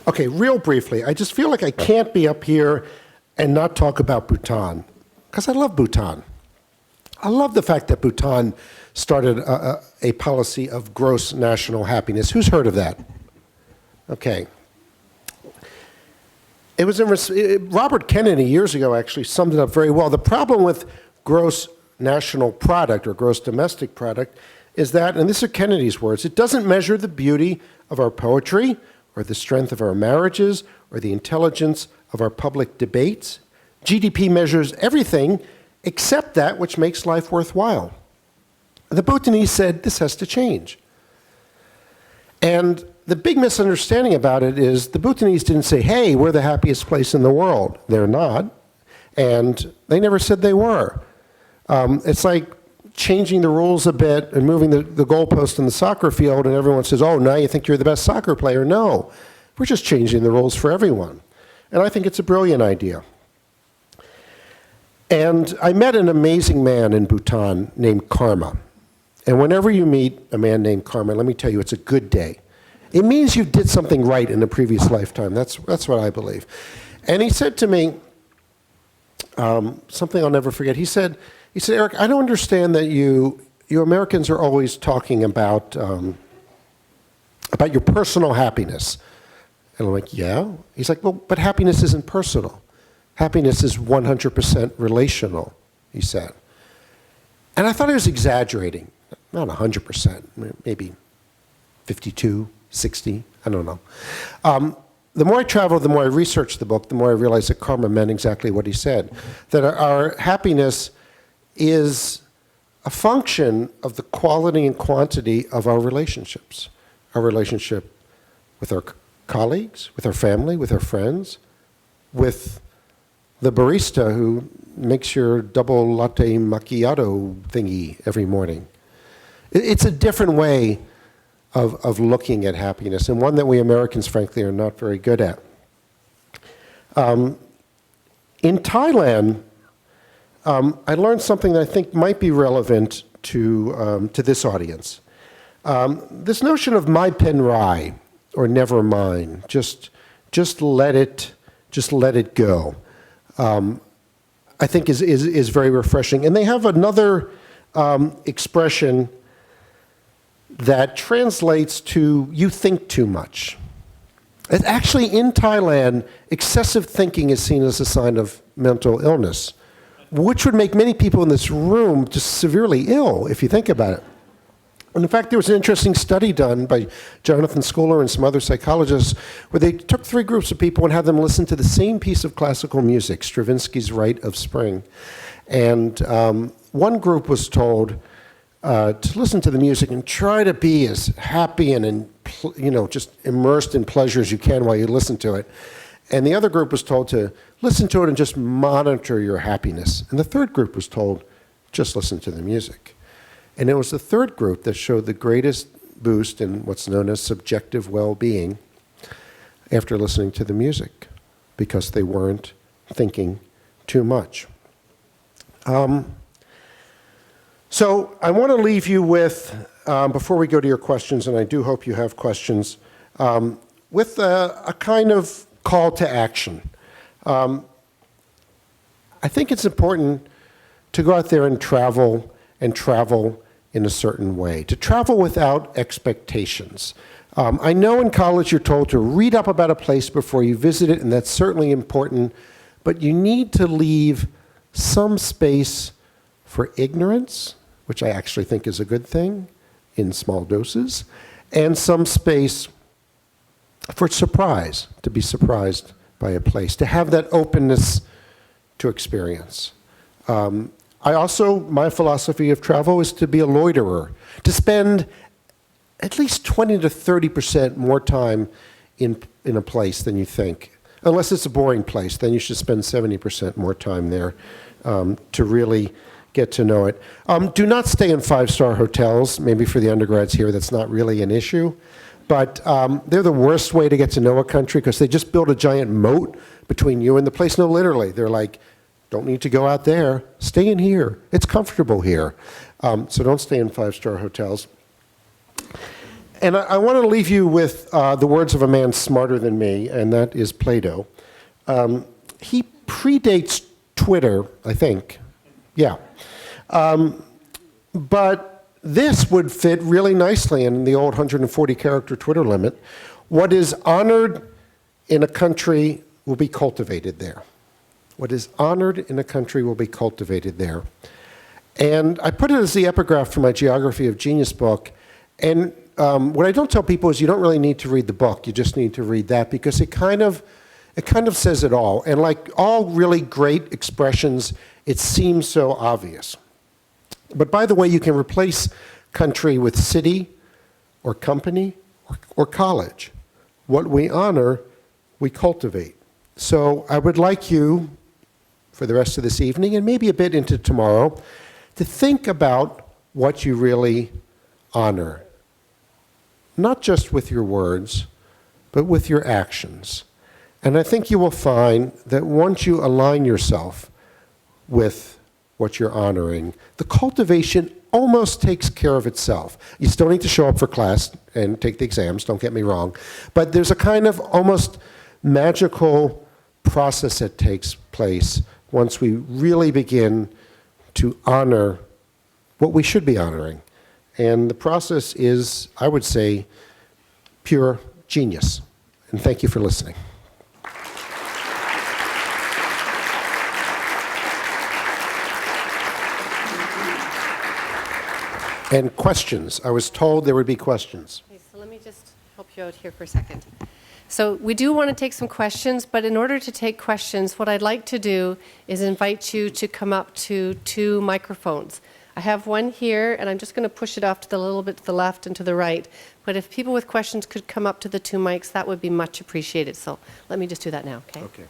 Okay, real briefly, I just feel like I can't be up here and not talk about Bhutan, because I love Bhutan. I love the fact that Bhutan started a policy of gross national happiness. Who's heard of that? Okay. It was Robert Kennedy years ago actually summed it up very well. The problem with gross national product or gross domestic product is that, and these are Kennedy's words, it doesn't measure the beauty of our poetry or the strength of our marriages or the intelligence of our public debates. GDP measures everything except that which makes life worthwhile. The Bhutanese said this has to change. And the big misunderstanding about it is the Bhutanese didn't say, hey, we're the happiest place in the world. They're not. And they never said they were. It's like changing the rules a bit and moving the goalpost in the soccer field, and everyone says, oh, now you think you're the best soccer player. No, we're just changing the rules for everyone. And I think it's a brilliant idea. And I met an amazing man in Bhutan named Karma. And whenever you meet a man named Karma, let me tell you, it's a good day. It means you did something right in a previous lifetime. That's what I believe. And he said to me, something I'll never forget. He said, Eric, I don't understand that you Americans are always talking about your personal happiness. And I'm like, yeah? He's like, well, but happiness isn't personal. Happiness is 100% relational, he said. And I thought he was exaggerating. Not 100%, maybe 52, 60, I don't know. The more I traveled, the more I researched the book, the more I realized that Karma meant exactly what he said. That our happiness is a function of the quality and quantity of our relationships. Our relationship with our colleagues, with our family, with our friends, with the barista who makes your double latte macchiato thingy every morning. It's a different way of looking at happiness, and one that we Americans, frankly, are not very good at. In Thailand, I learned something that I think might be relevant to this audience. This notion of mai pen rai, or never mind, just let it go, I think is very refreshing. And they have another expression that translates to you think too much. And actually, in Thailand, excessive thinking is seen as a sign of mental illness, which would make many people in this room just severely ill, if you think about it. And in fact, there was an interesting study done by Jonathan Schooler and some other psychologists where they took 3 groups of people and had them listen to the same piece of classical music, Stravinsky's Rite of Spring. And one group was told to listen to the music and try to be as happy and just immersed in pleasure as you can while you listen to it. And the other group was told to listen to it and just monitor your happiness. And the third group was told, just listen to the music. And it was the third group that showed the greatest boost in what's known as subjective well-being after listening to the music, because they weren't thinking too much. So I want to leave you with, before we go to your questions, and I do hope you have questions, with a kind of call to action. I think it's important to go out there and travel in a certain way, to travel without expectations. I know in college you're told to read up about a place before you visit it, and that's certainly important, but you need to leave some space for ignorance, which I actually think is a good thing in small doses, and some space for surprise, to be surprised by a place, to have that openness to experience. My philosophy of travel is to be a loiterer, to spend at least 20 to 30% more time in a place than you think. Unless it's a boring place, then you should spend 70% more time there to really get to know it. Do not stay in 5-star hotels. Maybe for the undergrads here, that's not really an issue. But they're the worst way to get to know a country because they just build a giant moat between you and the place. No, literally. They're like, don't need to go out there. Stay in here. It's comfortable here. So don't stay in 5-star hotels. And I want to leave you with the words of a man smarter than me, and that is Plato. He predates Twitter, I think. Yeah. But this would fit really nicely in the old 140-character Twitter limit. What is honored in a country will be cultivated there. What is honored in a country will be cultivated there. And I put it as the epigraph for my Geography of Genius book. And what I don't tell people is you don't really need to read the book. You just need to read that because it kind of says it all. And like all really great expressions, it seems so obvious. But by the way, you can replace country with city or company or college. What we honor, we cultivate. So I would like you, for the rest of this evening and maybe a bit into tomorrow, to think about what you really honor. Not just with your words, but with your actions. And I think you will find that once you align yourself with what you're honoring, the cultivation almost takes care of itself. You still need to show up for class and take the exams, don't get me wrong, but there's a kind of almost magical process that takes place once we really begin to honor what we should be honoring. And the process is, I would say, pure genius. And thank you for listening. And questions. I was told there would be questions. Okay, so let me just help you out here for a second. So we do want to take some questions, but in order to take questions, what I'd like to do is invite you to come up to 2 microphones. I have one here, and I'm just going to push it off to the little bit to the left and to the right. But if people with questions could come up to the 2 mics, that would be much appreciated. So let me just do that now, okay? Okay.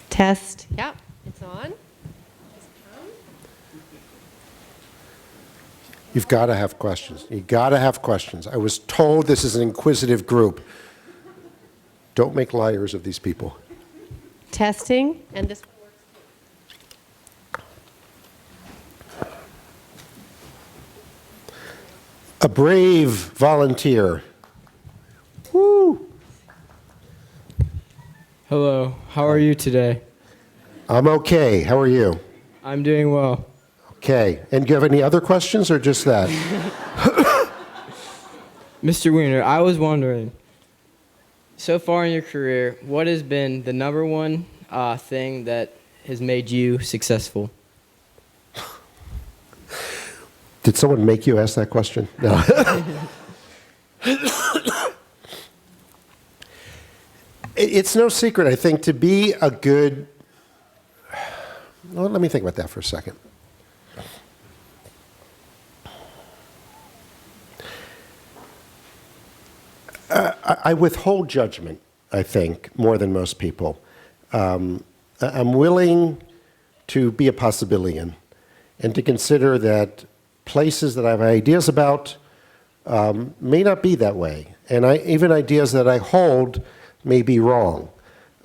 Test. Yeah, it's on. You've got to have questions. You've got to have questions. I was told this is an inquisitive group. Don't make liars of these people. Testing, and this works. A brave volunteer. Woo! Hello, how are you today? I'm okay. How are you? I'm doing well. Okay. And do you have any other questions or just that? Mr. Weiner, I was wondering, so far in your career, what has been the number one thing that has made you successful? Did someone make you ask that question? No. It's no secret, I think, to be a good... Well, let me think about that for a second. I withhold judgment, I think, more than most people. I'm willing to be a possibilian and to consider that places that I have ideas about may not be that way. And even ideas that I hold may be wrong.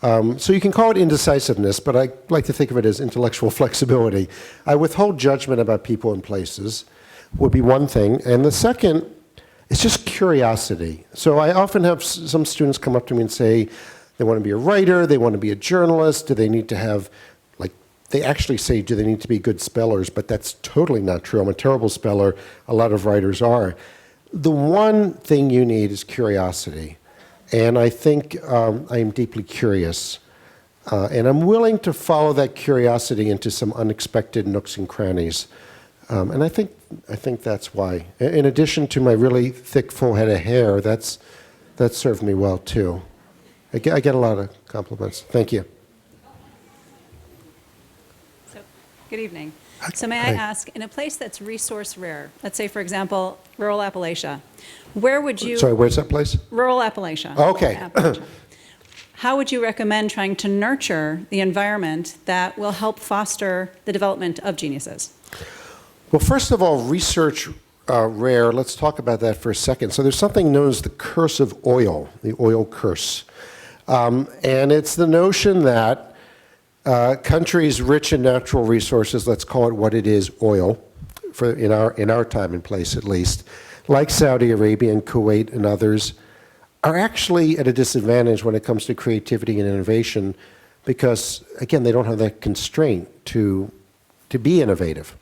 So you can call it indecisiveness, but I like to think of it as intellectual flexibility. I withhold judgment about people and places would be one thing. And the second is just curiosity. So I often have some students come up to me and say they want to be a writer, they want to be a journalist, do they need to have, like, they actually say, do they need to be good spellers? But that's totally not true. I'm a terrible speller. A lot of writers are. The one thing you need is curiosity. And I think I am deeply curious. And I'm willing to follow that curiosity into some unexpected nooks and crannies. And I think that's why. In addition to my really thick, full head of hair, that served me well, too. I get a lot of compliments. Thank you. So, good evening. So may I ask, in a place that's resource rare, let's say, for example, rural Appalachia, where would you... Sorry, where's that place? Rural Appalachia. Okay. Appalachia. How would you recommend trying to nurture the environment that will help foster the development of geniuses? Well, first of all, research rare, let's talk about that for a second. So there's something known as the curse of oil, the oil curse. And it's the notion that countries rich in natural resources, let's call it what it is, oil, in our time and place at least, like Saudi Arabia and Kuwait and others, are actually at a disadvantage when it comes to creativity and innovation because, again, they don't have that constraint to be innovative.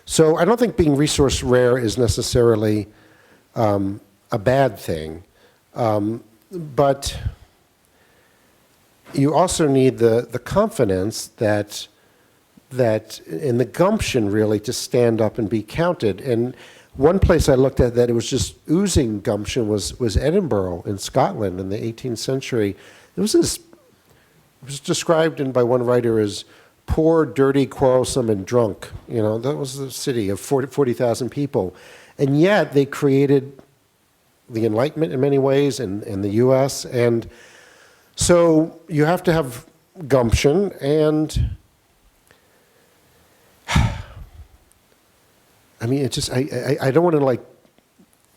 So I don't think being resource rare is necessarily a bad thing, but you also need the confidence that and the gumption really to stand up and be counted. And one place I looked at that it was just oozing gumption was Edinburgh in Scotland in the 18th century. It was described by one writer as poor, dirty, quarrelsome, and drunk. You know, that was the city of 40,000 people. And yet they created the Enlightenment in many ways in the US. And so you have to have gumption, and I mean, it just, I don't want to like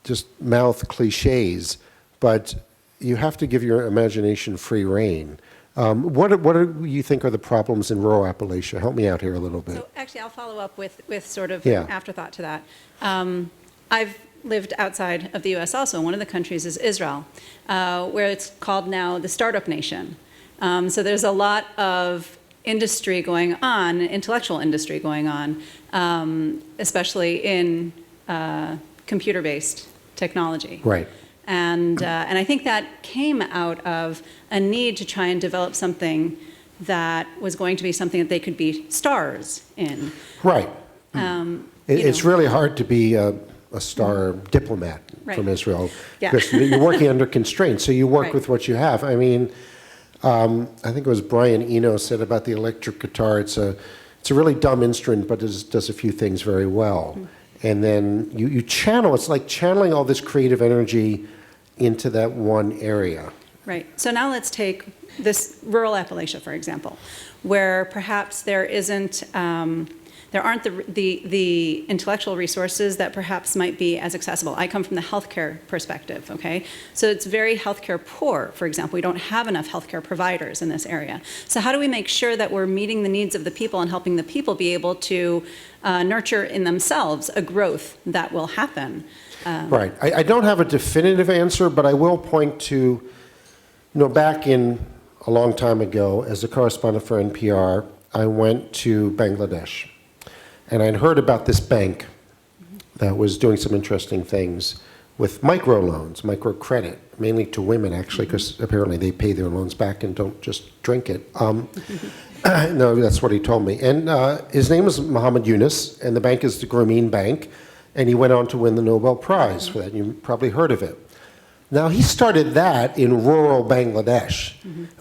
just mouth cliches, but you have to give your imagination free rein. What do you think are the problems in rural Appalachia? Help me out here a little bit. So actually, I'll follow up with sort of Yeah. an afterthought to that. I've lived outside of the U.S. also. One of the countries is Israel, where it's called now the startup nation. So there's a lot of industry going on, intellectual industry going on, especially in computer-based technology. Right. And I think that came out of a need to try and develop something that was going to be something that they could be stars in. Right. It's know. really hard to be a star diplomat Right. from Israel Yeah. because you're working under constraints, so you work Right. with what you have. I mean, I think it was Brian Eno said about the electric guitar, it's a really dumb instrument, but it does a few things very well. And then you channel, it's like channeling all this creative energy into that one area. Right. So now let's take this rural Appalachia, for example, where perhaps there aren't the intellectual resources that perhaps might be as accessible. I come from the healthcare perspective, okay? So it's very healthcare poor, for example. We don't have enough healthcare providers in this area. So how do we make sure that we're meeting the needs of the people and helping the people be able to nurture in themselves a growth that will happen? Right. I don't have a definitive answer, but I will point to, back in a long time ago, as a correspondent for NPR, I went to Bangladesh. And I'd heard about this bank that was doing some interesting things with microloans, microcredit, mainly to women, actually, because apparently they pay their loans back and don't just drink it. No, that's what he told me. And his name was Muhammad Yunus, and the bank is the Grameen Bank, and he went on to win the Nobel Prize for that. You probably heard of it. Now, he started that in rural Bangladesh,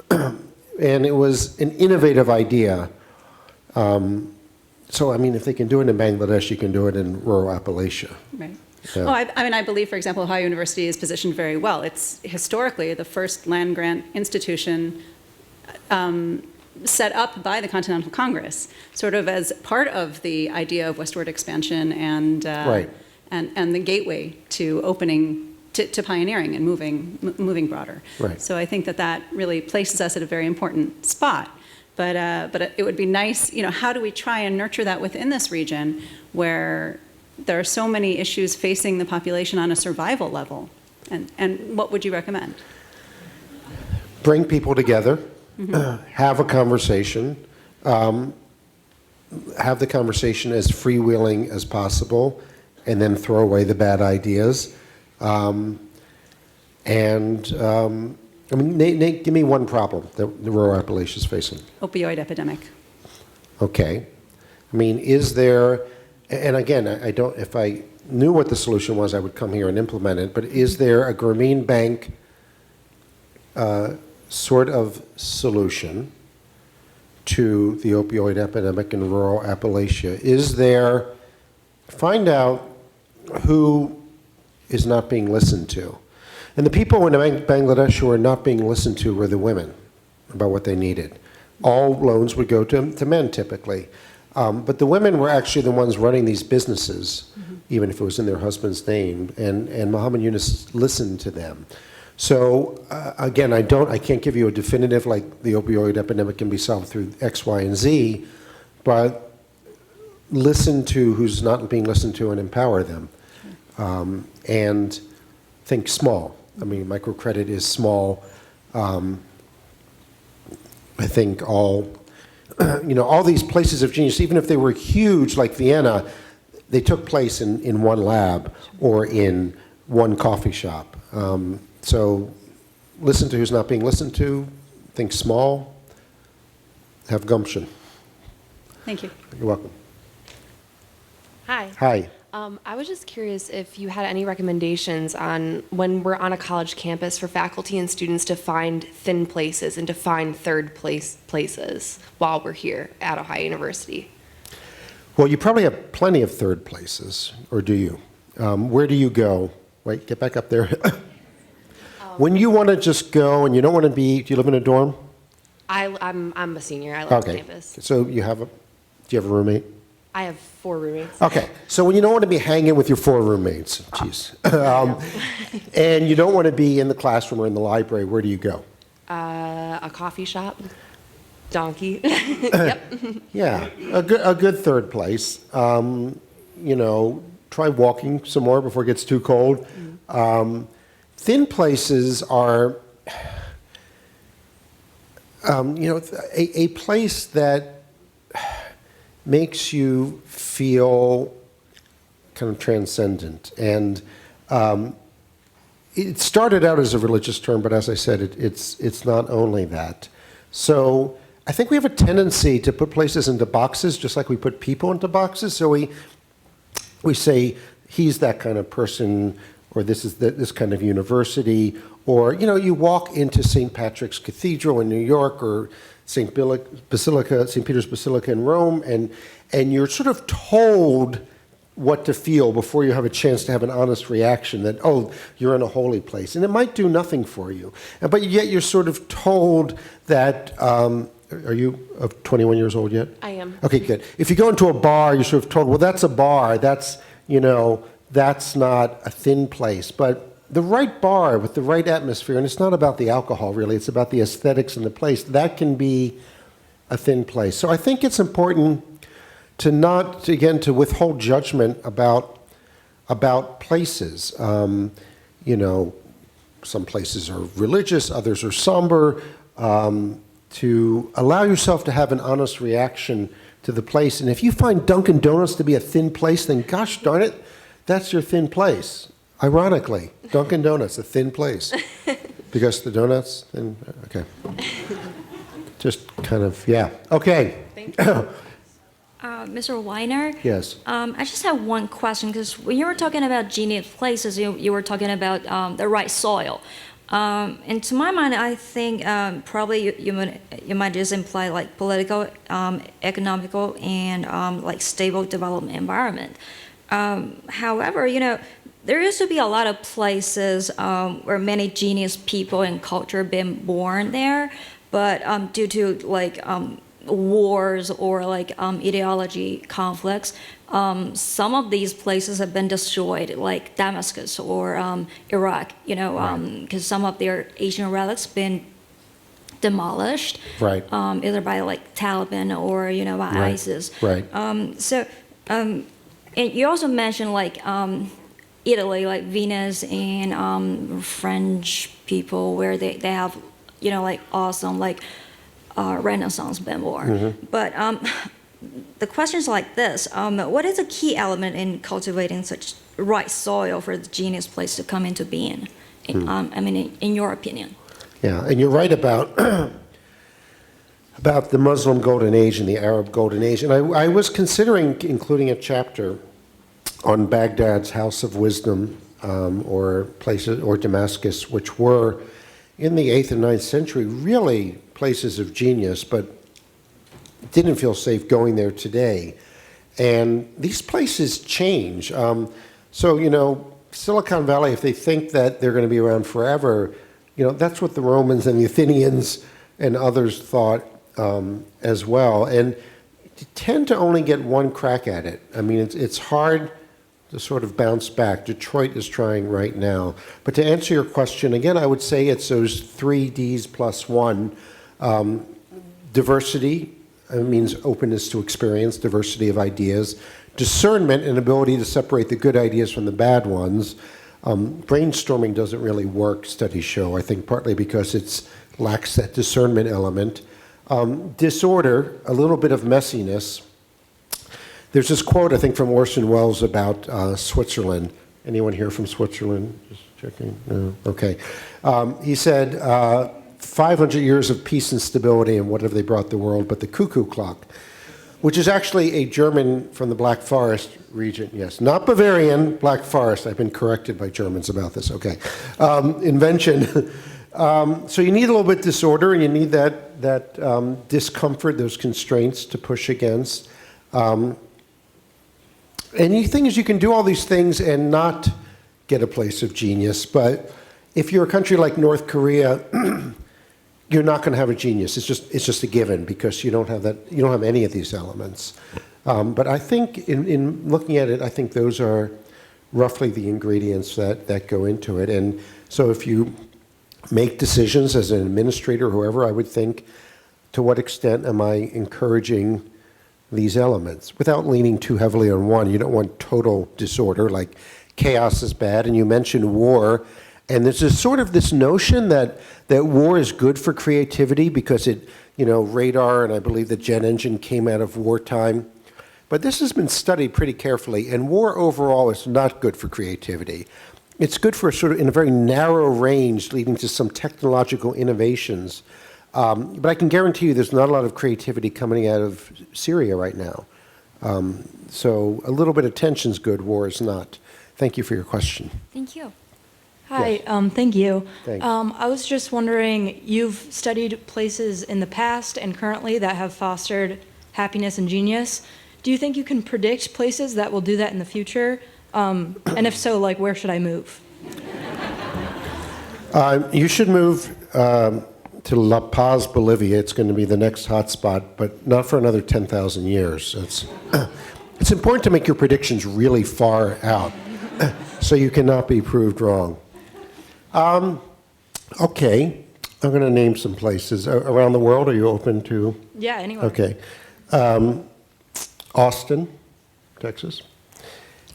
and it was an innovative idea. So, I mean, if they can do it in Bangladesh, you can do it in rural Appalachia. Right. Yeah. Oh, I mean, I believe, for example, Ohio University is positioned very well. It's historically the first land grant institution set up by the Continental Congress, sort of as part of the idea of westward expansion and Right. and the gateway to opening to pioneering and moving broader. Right. So I think that really places us at a very important spot. But it would be nice, how do we try and nurture that within this region where there are so many issues facing the population on a survival level? And what would you recommend? Bring people together, have a conversation, have the conversation as freewheeling as possible, and then throw away the bad ideas. I mean, Nate, give me one problem that the rural Appalachia is facing. Opioid epidemic. Okay. I mean, is there, and again, I don't, if I knew what the solution was, I would come here and implement it, but is there a Grameen Bank sort of solution to the opioid epidemic in rural Appalachia? Is there, find out who is not being listened to. And the people in Bangladesh who are not being listened to were the women about what they needed. All loans would go to men typically. But the women were actually the ones running these businesses, even if it was in their husband's name. And Muhammad Yunus listened to them. So again, I can't give you a definitive like the opioid epidemic can be solved through X, Y, and Z, but listen to who's not being listened to and empower them. And think small. I mean, microcredit is small. I think all these places of genius, even if they were huge like Vienna, they took place in one lab or in one coffee shop. So listen to who's not being listened to, think small, have gumption. Thank you. You're welcome. Hi. Hi. I was just curious if you had any recommendations on when we're on a college campus for faculty and students to find thin places and to find third places while we're here at Ohio University. Well, you probably have plenty of third places, or do you? Where do you go? Wait, get back up there. When you want to just go and you don't want to be, do you live in a dorm? I'm a senior. I live on campus. So do you have a roommate? I have 4 roommates. Okay, so when you don't want to be hanging with your 4 roommates, and you don't want to be in the classroom or in the library, where do you go? A coffee shop. Donkey. Yep. Yeah, a good third place. Try walking some more before it gets too cold. Thin places are, a place that makes you feel kind of transcendent. And it started out as a religious term, but as I said, it's not only that. So I think we have a tendency to put places into boxes, just like we put people into boxes. So we say, he's that kind of person, or this is this kind of university, or you walk into St. Patrick's Cathedral in New York, or St. Peter's Basilica in Rome, and you're sort of told what to feel before you have a chance to have an honest reaction that, oh, you're in a holy place. And it might do nothing for you. But yet you're sort of told that, are you 21 years old yet? I am. Okay, good. If you go into a bar, you're sort of told, well, that's a bar. That's not a thin place. But the right bar with the right atmosphere, and it's not about the alcohol really, it's about the aesthetics in the place, that can be a thin place. So I think it's important to withhold judgment about places. Some places are religious, others are somber. To allow yourself to have an honest reaction to the place. And if you find Dunkin' Donuts to be a thin place, then gosh darn it, that's your thin place. Ironically, Dunkin' Donuts, a thin place. Because the donuts, then, okay. Just kind of, yeah. Okay. Thank you. Mr. Weiner? Yes. I just have one question, because when you were talking about genius places, you were talking about the right soil. And to my mind, I think probably you might just imply like political, economical, and like stable development environment. However, there used to be a lot of places where many genius people and culture been born there, but due to like wars or like ideology conflicts, some of these places have been destroyed, like Damascus or Iraq, because some of their ancient relics been demolished, Right. Either by like Taliban or by Right. ISIS. Right. And you also mentioned like Italy, like Venice and French people, where they have like awesome like Renaissance been born. Mm-hmm. But the question's like this: what is a key element in cultivating such right soil for the genius place to come into being? In your opinion. Yeah, and you're right about the Muslim Golden Age and the Arab Golden Age. And I was considering including a chapter on Baghdad's House of Wisdom, or places, or Damascus, which were in the 8th and 9th century really places of genius, but didn't feel safe going there today. And these places change. Silicon Valley, if they think that they're going to be around forever, that's what the Romans and the Athenians and others thought as well. And you tend to only get one crack at it. I mean, it's hard to sort of bounce back. Detroit is trying right now. But to answer your question, again, I would say it's those 3 Ds plus 1. Diversity means openness to experience, diversity of ideas. Discernment and ability to separate the good ideas from the bad ones. Brainstorming doesn't really work, studies show, I think partly because it lacks that discernment element. Disorder, a little bit of messiness. There's this quote, I think, from Orson Welles about Switzerland. Anyone here from Switzerland? Just checking. No? Okay. He said, 500 years of peace and stability, and what have they brought the world but the cuckoo clock? Which is actually a German from the Black Forest region. Yes, not Bavarian, Black Forest. I've been corrected by Germans about this. Okay. Invention. So you need a little bit of disorder, and you need that discomfort, those constraints to push against. And the thing is, you can do all these things and not get a place of genius. But if you're a country like North Korea, you're not going to have a genius. It's just a given because you don't have that. You don't have any of these elements. But I think in looking at it, I think those are roughly the ingredients that go into it. And so if you make decisions as an administrator, whoever, I would think, to what extent am I encouraging these elements without leaning too heavily on one? You don't want total disorder, like chaos is bad. And you mentioned war. And there's this notion that war is good for creativity because radar and I believe the jet engine came out of wartime. But this has been studied pretty carefully, and war overall is not good for creativity. It's good for sort of in a very narrow range, leading to some technological innovations. But I can guarantee you there's not a lot of creativity coming out of Syria right now. So a little bit of tension's good, war is not. Thank you for your question. Thank you. Hi, thank you. Thanks. I was just wondering, you've studied places in the past and currently that have fostered happiness and genius. Do you think you can predict places that will do that in the future? And if so, where should I move? You should move to La Paz, Bolivia. It's going to be the next hotspot, but not for another 10,000 years. It's important to make your predictions really far out so you cannot be proved wrong. Okay, I'm going to name some places around the world. Are you open to? Yeah, anywhere. Okay. Austin, Texas.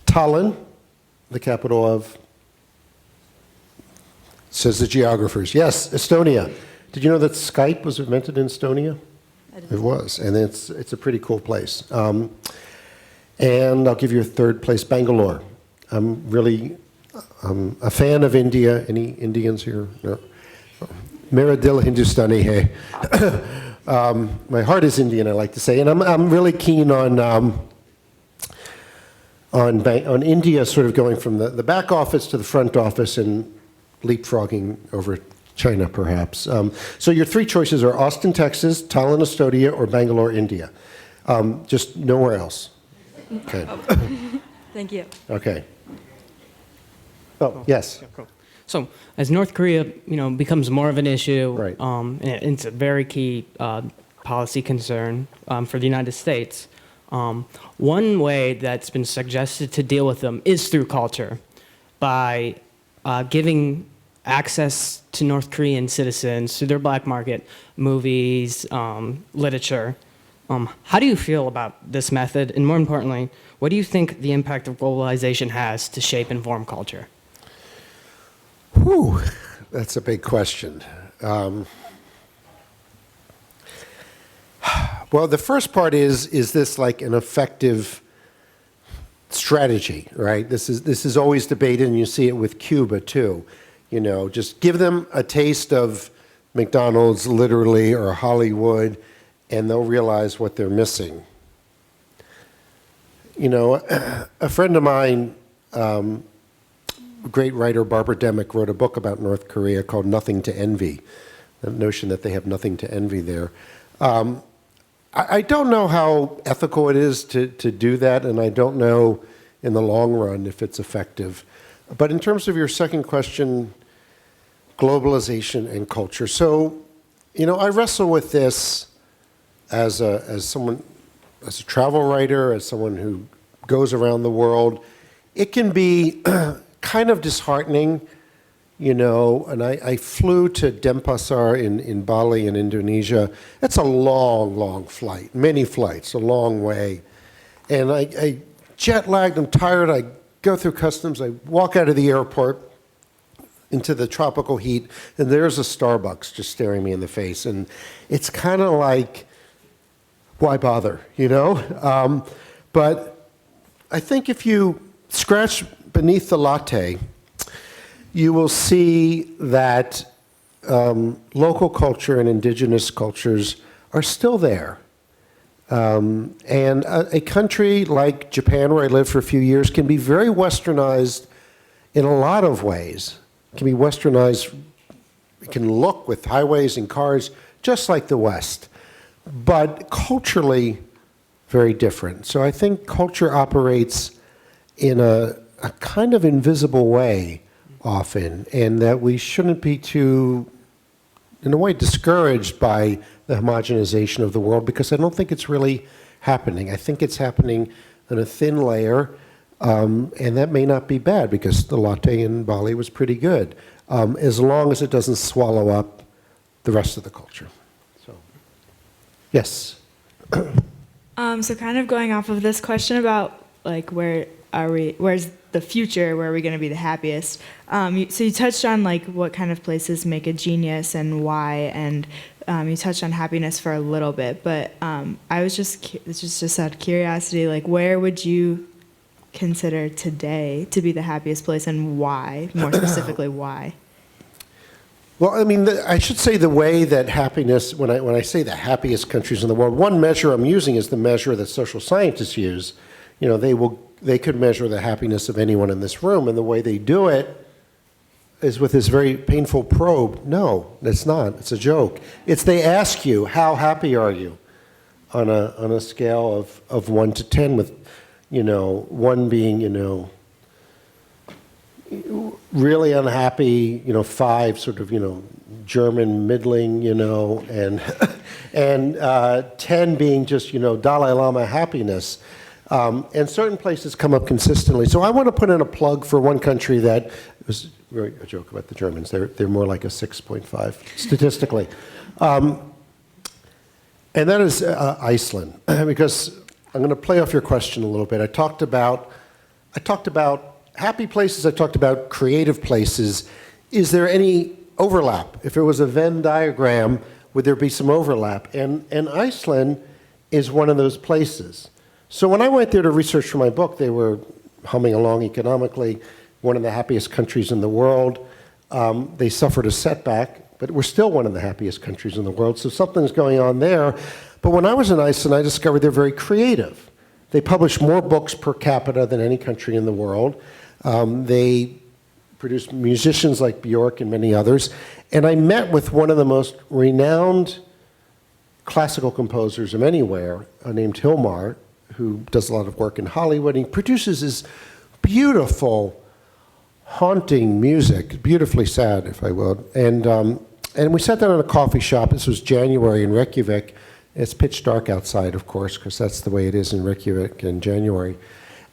Tallinn, the capital of, says the geographers. Yes, Estonia. Did you know that Skype was invented in Estonia? It was, and it's a pretty cool place. And I'll give you a third place, Bangalore. I'm really a fan of India. Any Indians here? No. Mera dil Hindustani hai. My heart is Indian, I like to say, and I'm really keen on India, sort of going from the back office to the front office and leapfrogging over China, perhaps. So your 3 choices are Austin, Texas, Tallinn, Estonia, or Bangalore, India. Just nowhere else. Okay. Thank you. Okay. Oh, yes. Yeah, cool. So as North Korea, becomes more of an issue, Right. And it's a very key policy concern for the United States. One way that's been suggested to deal with them is through culture, by giving access to North Korean citizens to their black market, movies, literature. How do you feel about this method? And more importantly, what do you think the impact of globalization has to shape and form culture? Whew, that's a big question. Well, the first part is this like an effective strategy, right? This is always debated, and you see it with Cuba too. Just give them a taste of McDonald's, literally, or Hollywood, and they'll realize what they're missing. A friend of mine, great writer Barbara Demick, wrote a book about North Korea called Nothing to Envy, the notion that they have nothing to envy there. I don't know how ethical it is to do that, and I don't know in the long run if it's effective. But in terms of your second question, globalization and culture. So, I wrestle with this as a travel writer, as someone who goes around the world, it can be kind of disheartening, you know, and I flew to Denpasar in Bali in Indonesia. It's a long, long flight, many flights, a long way. And I jet lagged, I'm tired, I go through customs, I walk out of the airport into the tropical heat, and there's a Starbucks just staring me in the face. And it's kind of like, why bother, you know? But I think if you scratch beneath the latte, you will see that local culture and indigenous cultures are still there. And a country like Japan, where I lived for a few years, can be very westernized in a lot of ways. It can be westernized, it can look with highways and cars just like the West, but culturally very different. So I think culture operates in a kind of invisible way often, and that we shouldn't be too, in a way, discouraged by the homogenization of the world, because I don't think it's really happening. I think it's happening on a thin layer, and that may not be bad, because the latte in Bali was pretty good, as long as it doesn't swallow up the rest of the culture. So, yes. So kind of going off of this question about like where's the future, where are we going to be the happiest? So you touched on like what kind of places make a genius and why, and you touched on happiness for a little bit, but I was just out of curiosity, like where would you consider today to be the happiest place, and why? More specifically, why? Well, I mean, I should say the way that happiness, when I say the happiest countries in the world, one measure I'm using is the measure that social scientists use. You know, they could measure the happiness of anyone in this room, and the way they do it is with this very painful probe. No, it's not. It's a joke. It's they ask you, how happy are you? On a scale of 1 to 10, with, you know, 1 being, you know, really unhappy, you know, 5 sort of, you know, German middling, you know, and 10 being just, you know, Dalai Lama happiness. And certain places come up consistently. So I want to put in a plug for one country that was really a joke about the Germans. They're more like a 6.5 statistically. And that is Iceland, because I'm going to play off your question a little bit. I talked about happy places, I talked about creative places. Is there any overlap? If it was a Venn diagram, would there be some overlap? And Iceland is one of those places. So when I went there to research for my book, they were humming along economically, one of the happiest countries in the world. They suffered a setback, but we're still one of the happiest countries in the world, so something's going on there. But when I was in Iceland, I discovered they're very creative. They publish more books per capita than any country in the world. They produce musicians like Björk and many others. And I met with one of the most renowned classical composers of anywhere, named Hilmar, who does a lot of work in Hollywood. He produces this beautiful, haunting music, beautifully sad, if I will. And we sat down in a coffee shop. This was January in Reykjavik. It's pitch dark outside, of course, because that's the way it is in Reykjavik in January.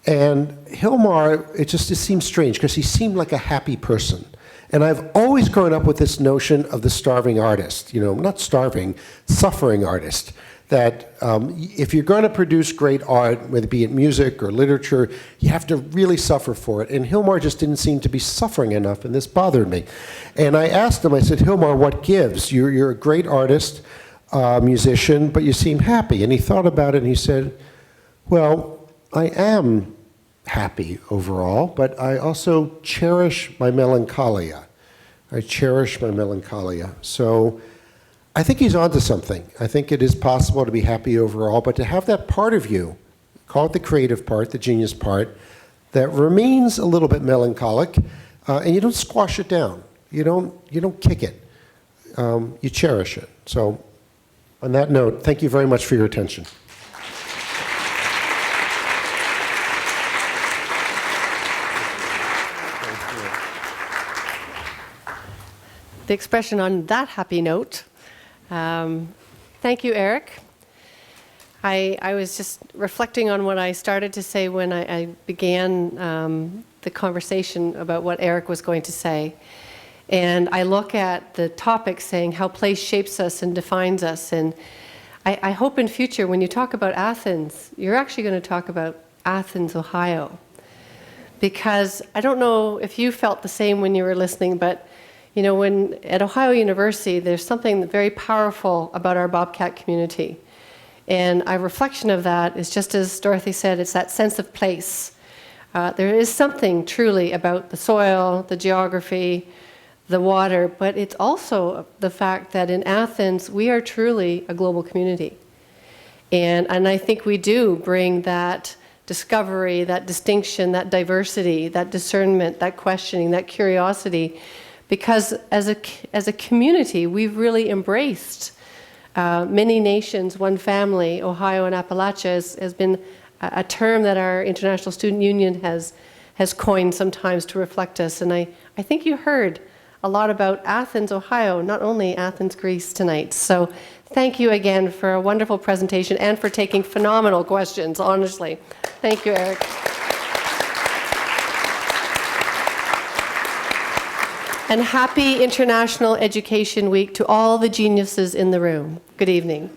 And Hilmar, it seemed strange, because he seemed like a happy person. And I've always grown up with this notion of the starving artist, you know, not starving, suffering artist, that if you're going to produce great art, whether it be in music or literature, you have to really suffer for it. And Hilmar just didn't seem to be suffering enough, and this bothered me. And I asked him, I said, Hilmar, what gives? You're a great artist, musician, but you seem happy. And he thought about it, and he said, well, I am happy overall, but I also cherish my melancholia. I cherish my melancholia. So I think he's onto something. I think it is possible to be happy overall, but to have that part of you, call it the creative part, the genius part, that remains a little bit melancholic, and you don't squash it down. You don't kick it. You cherish it. So on that note, thank you very much for your attention. The expression on that happy note. Thank you, Eric. I was just reflecting on what I started to say when I began the conversation about what Eric was going to say. And I look at the topic saying how place shapes us and defines us. And I hope in future, when you talk about Athens, you're actually going to talk about Athens, Ohio. Because I don't know if you felt the same when you were listening, but you know, when at Ohio University, there's something very powerful about our Bobcat community. And a reflection of that is, just as Dorothy said, it's that sense of place. There is something truly about the soil, the geography, the water, but it's also the fact that in Athens, we are truly a global community. And I think we do bring that discovery, that distinction, that diversity, that discernment, that questioning, that curiosity, because as a community, we've really embraced many nations, one family. Ohio and Appalachia has been a term that our International Student Union has coined sometimes to reflect us. And I think you heard a lot about Athens, Ohio, not only Athens, Greece tonight. So thank you again for a wonderful presentation and for taking phenomenal questions, honestly. Thank you, Eric. And happy International Education Week to all the geniuses in the room. Good evening.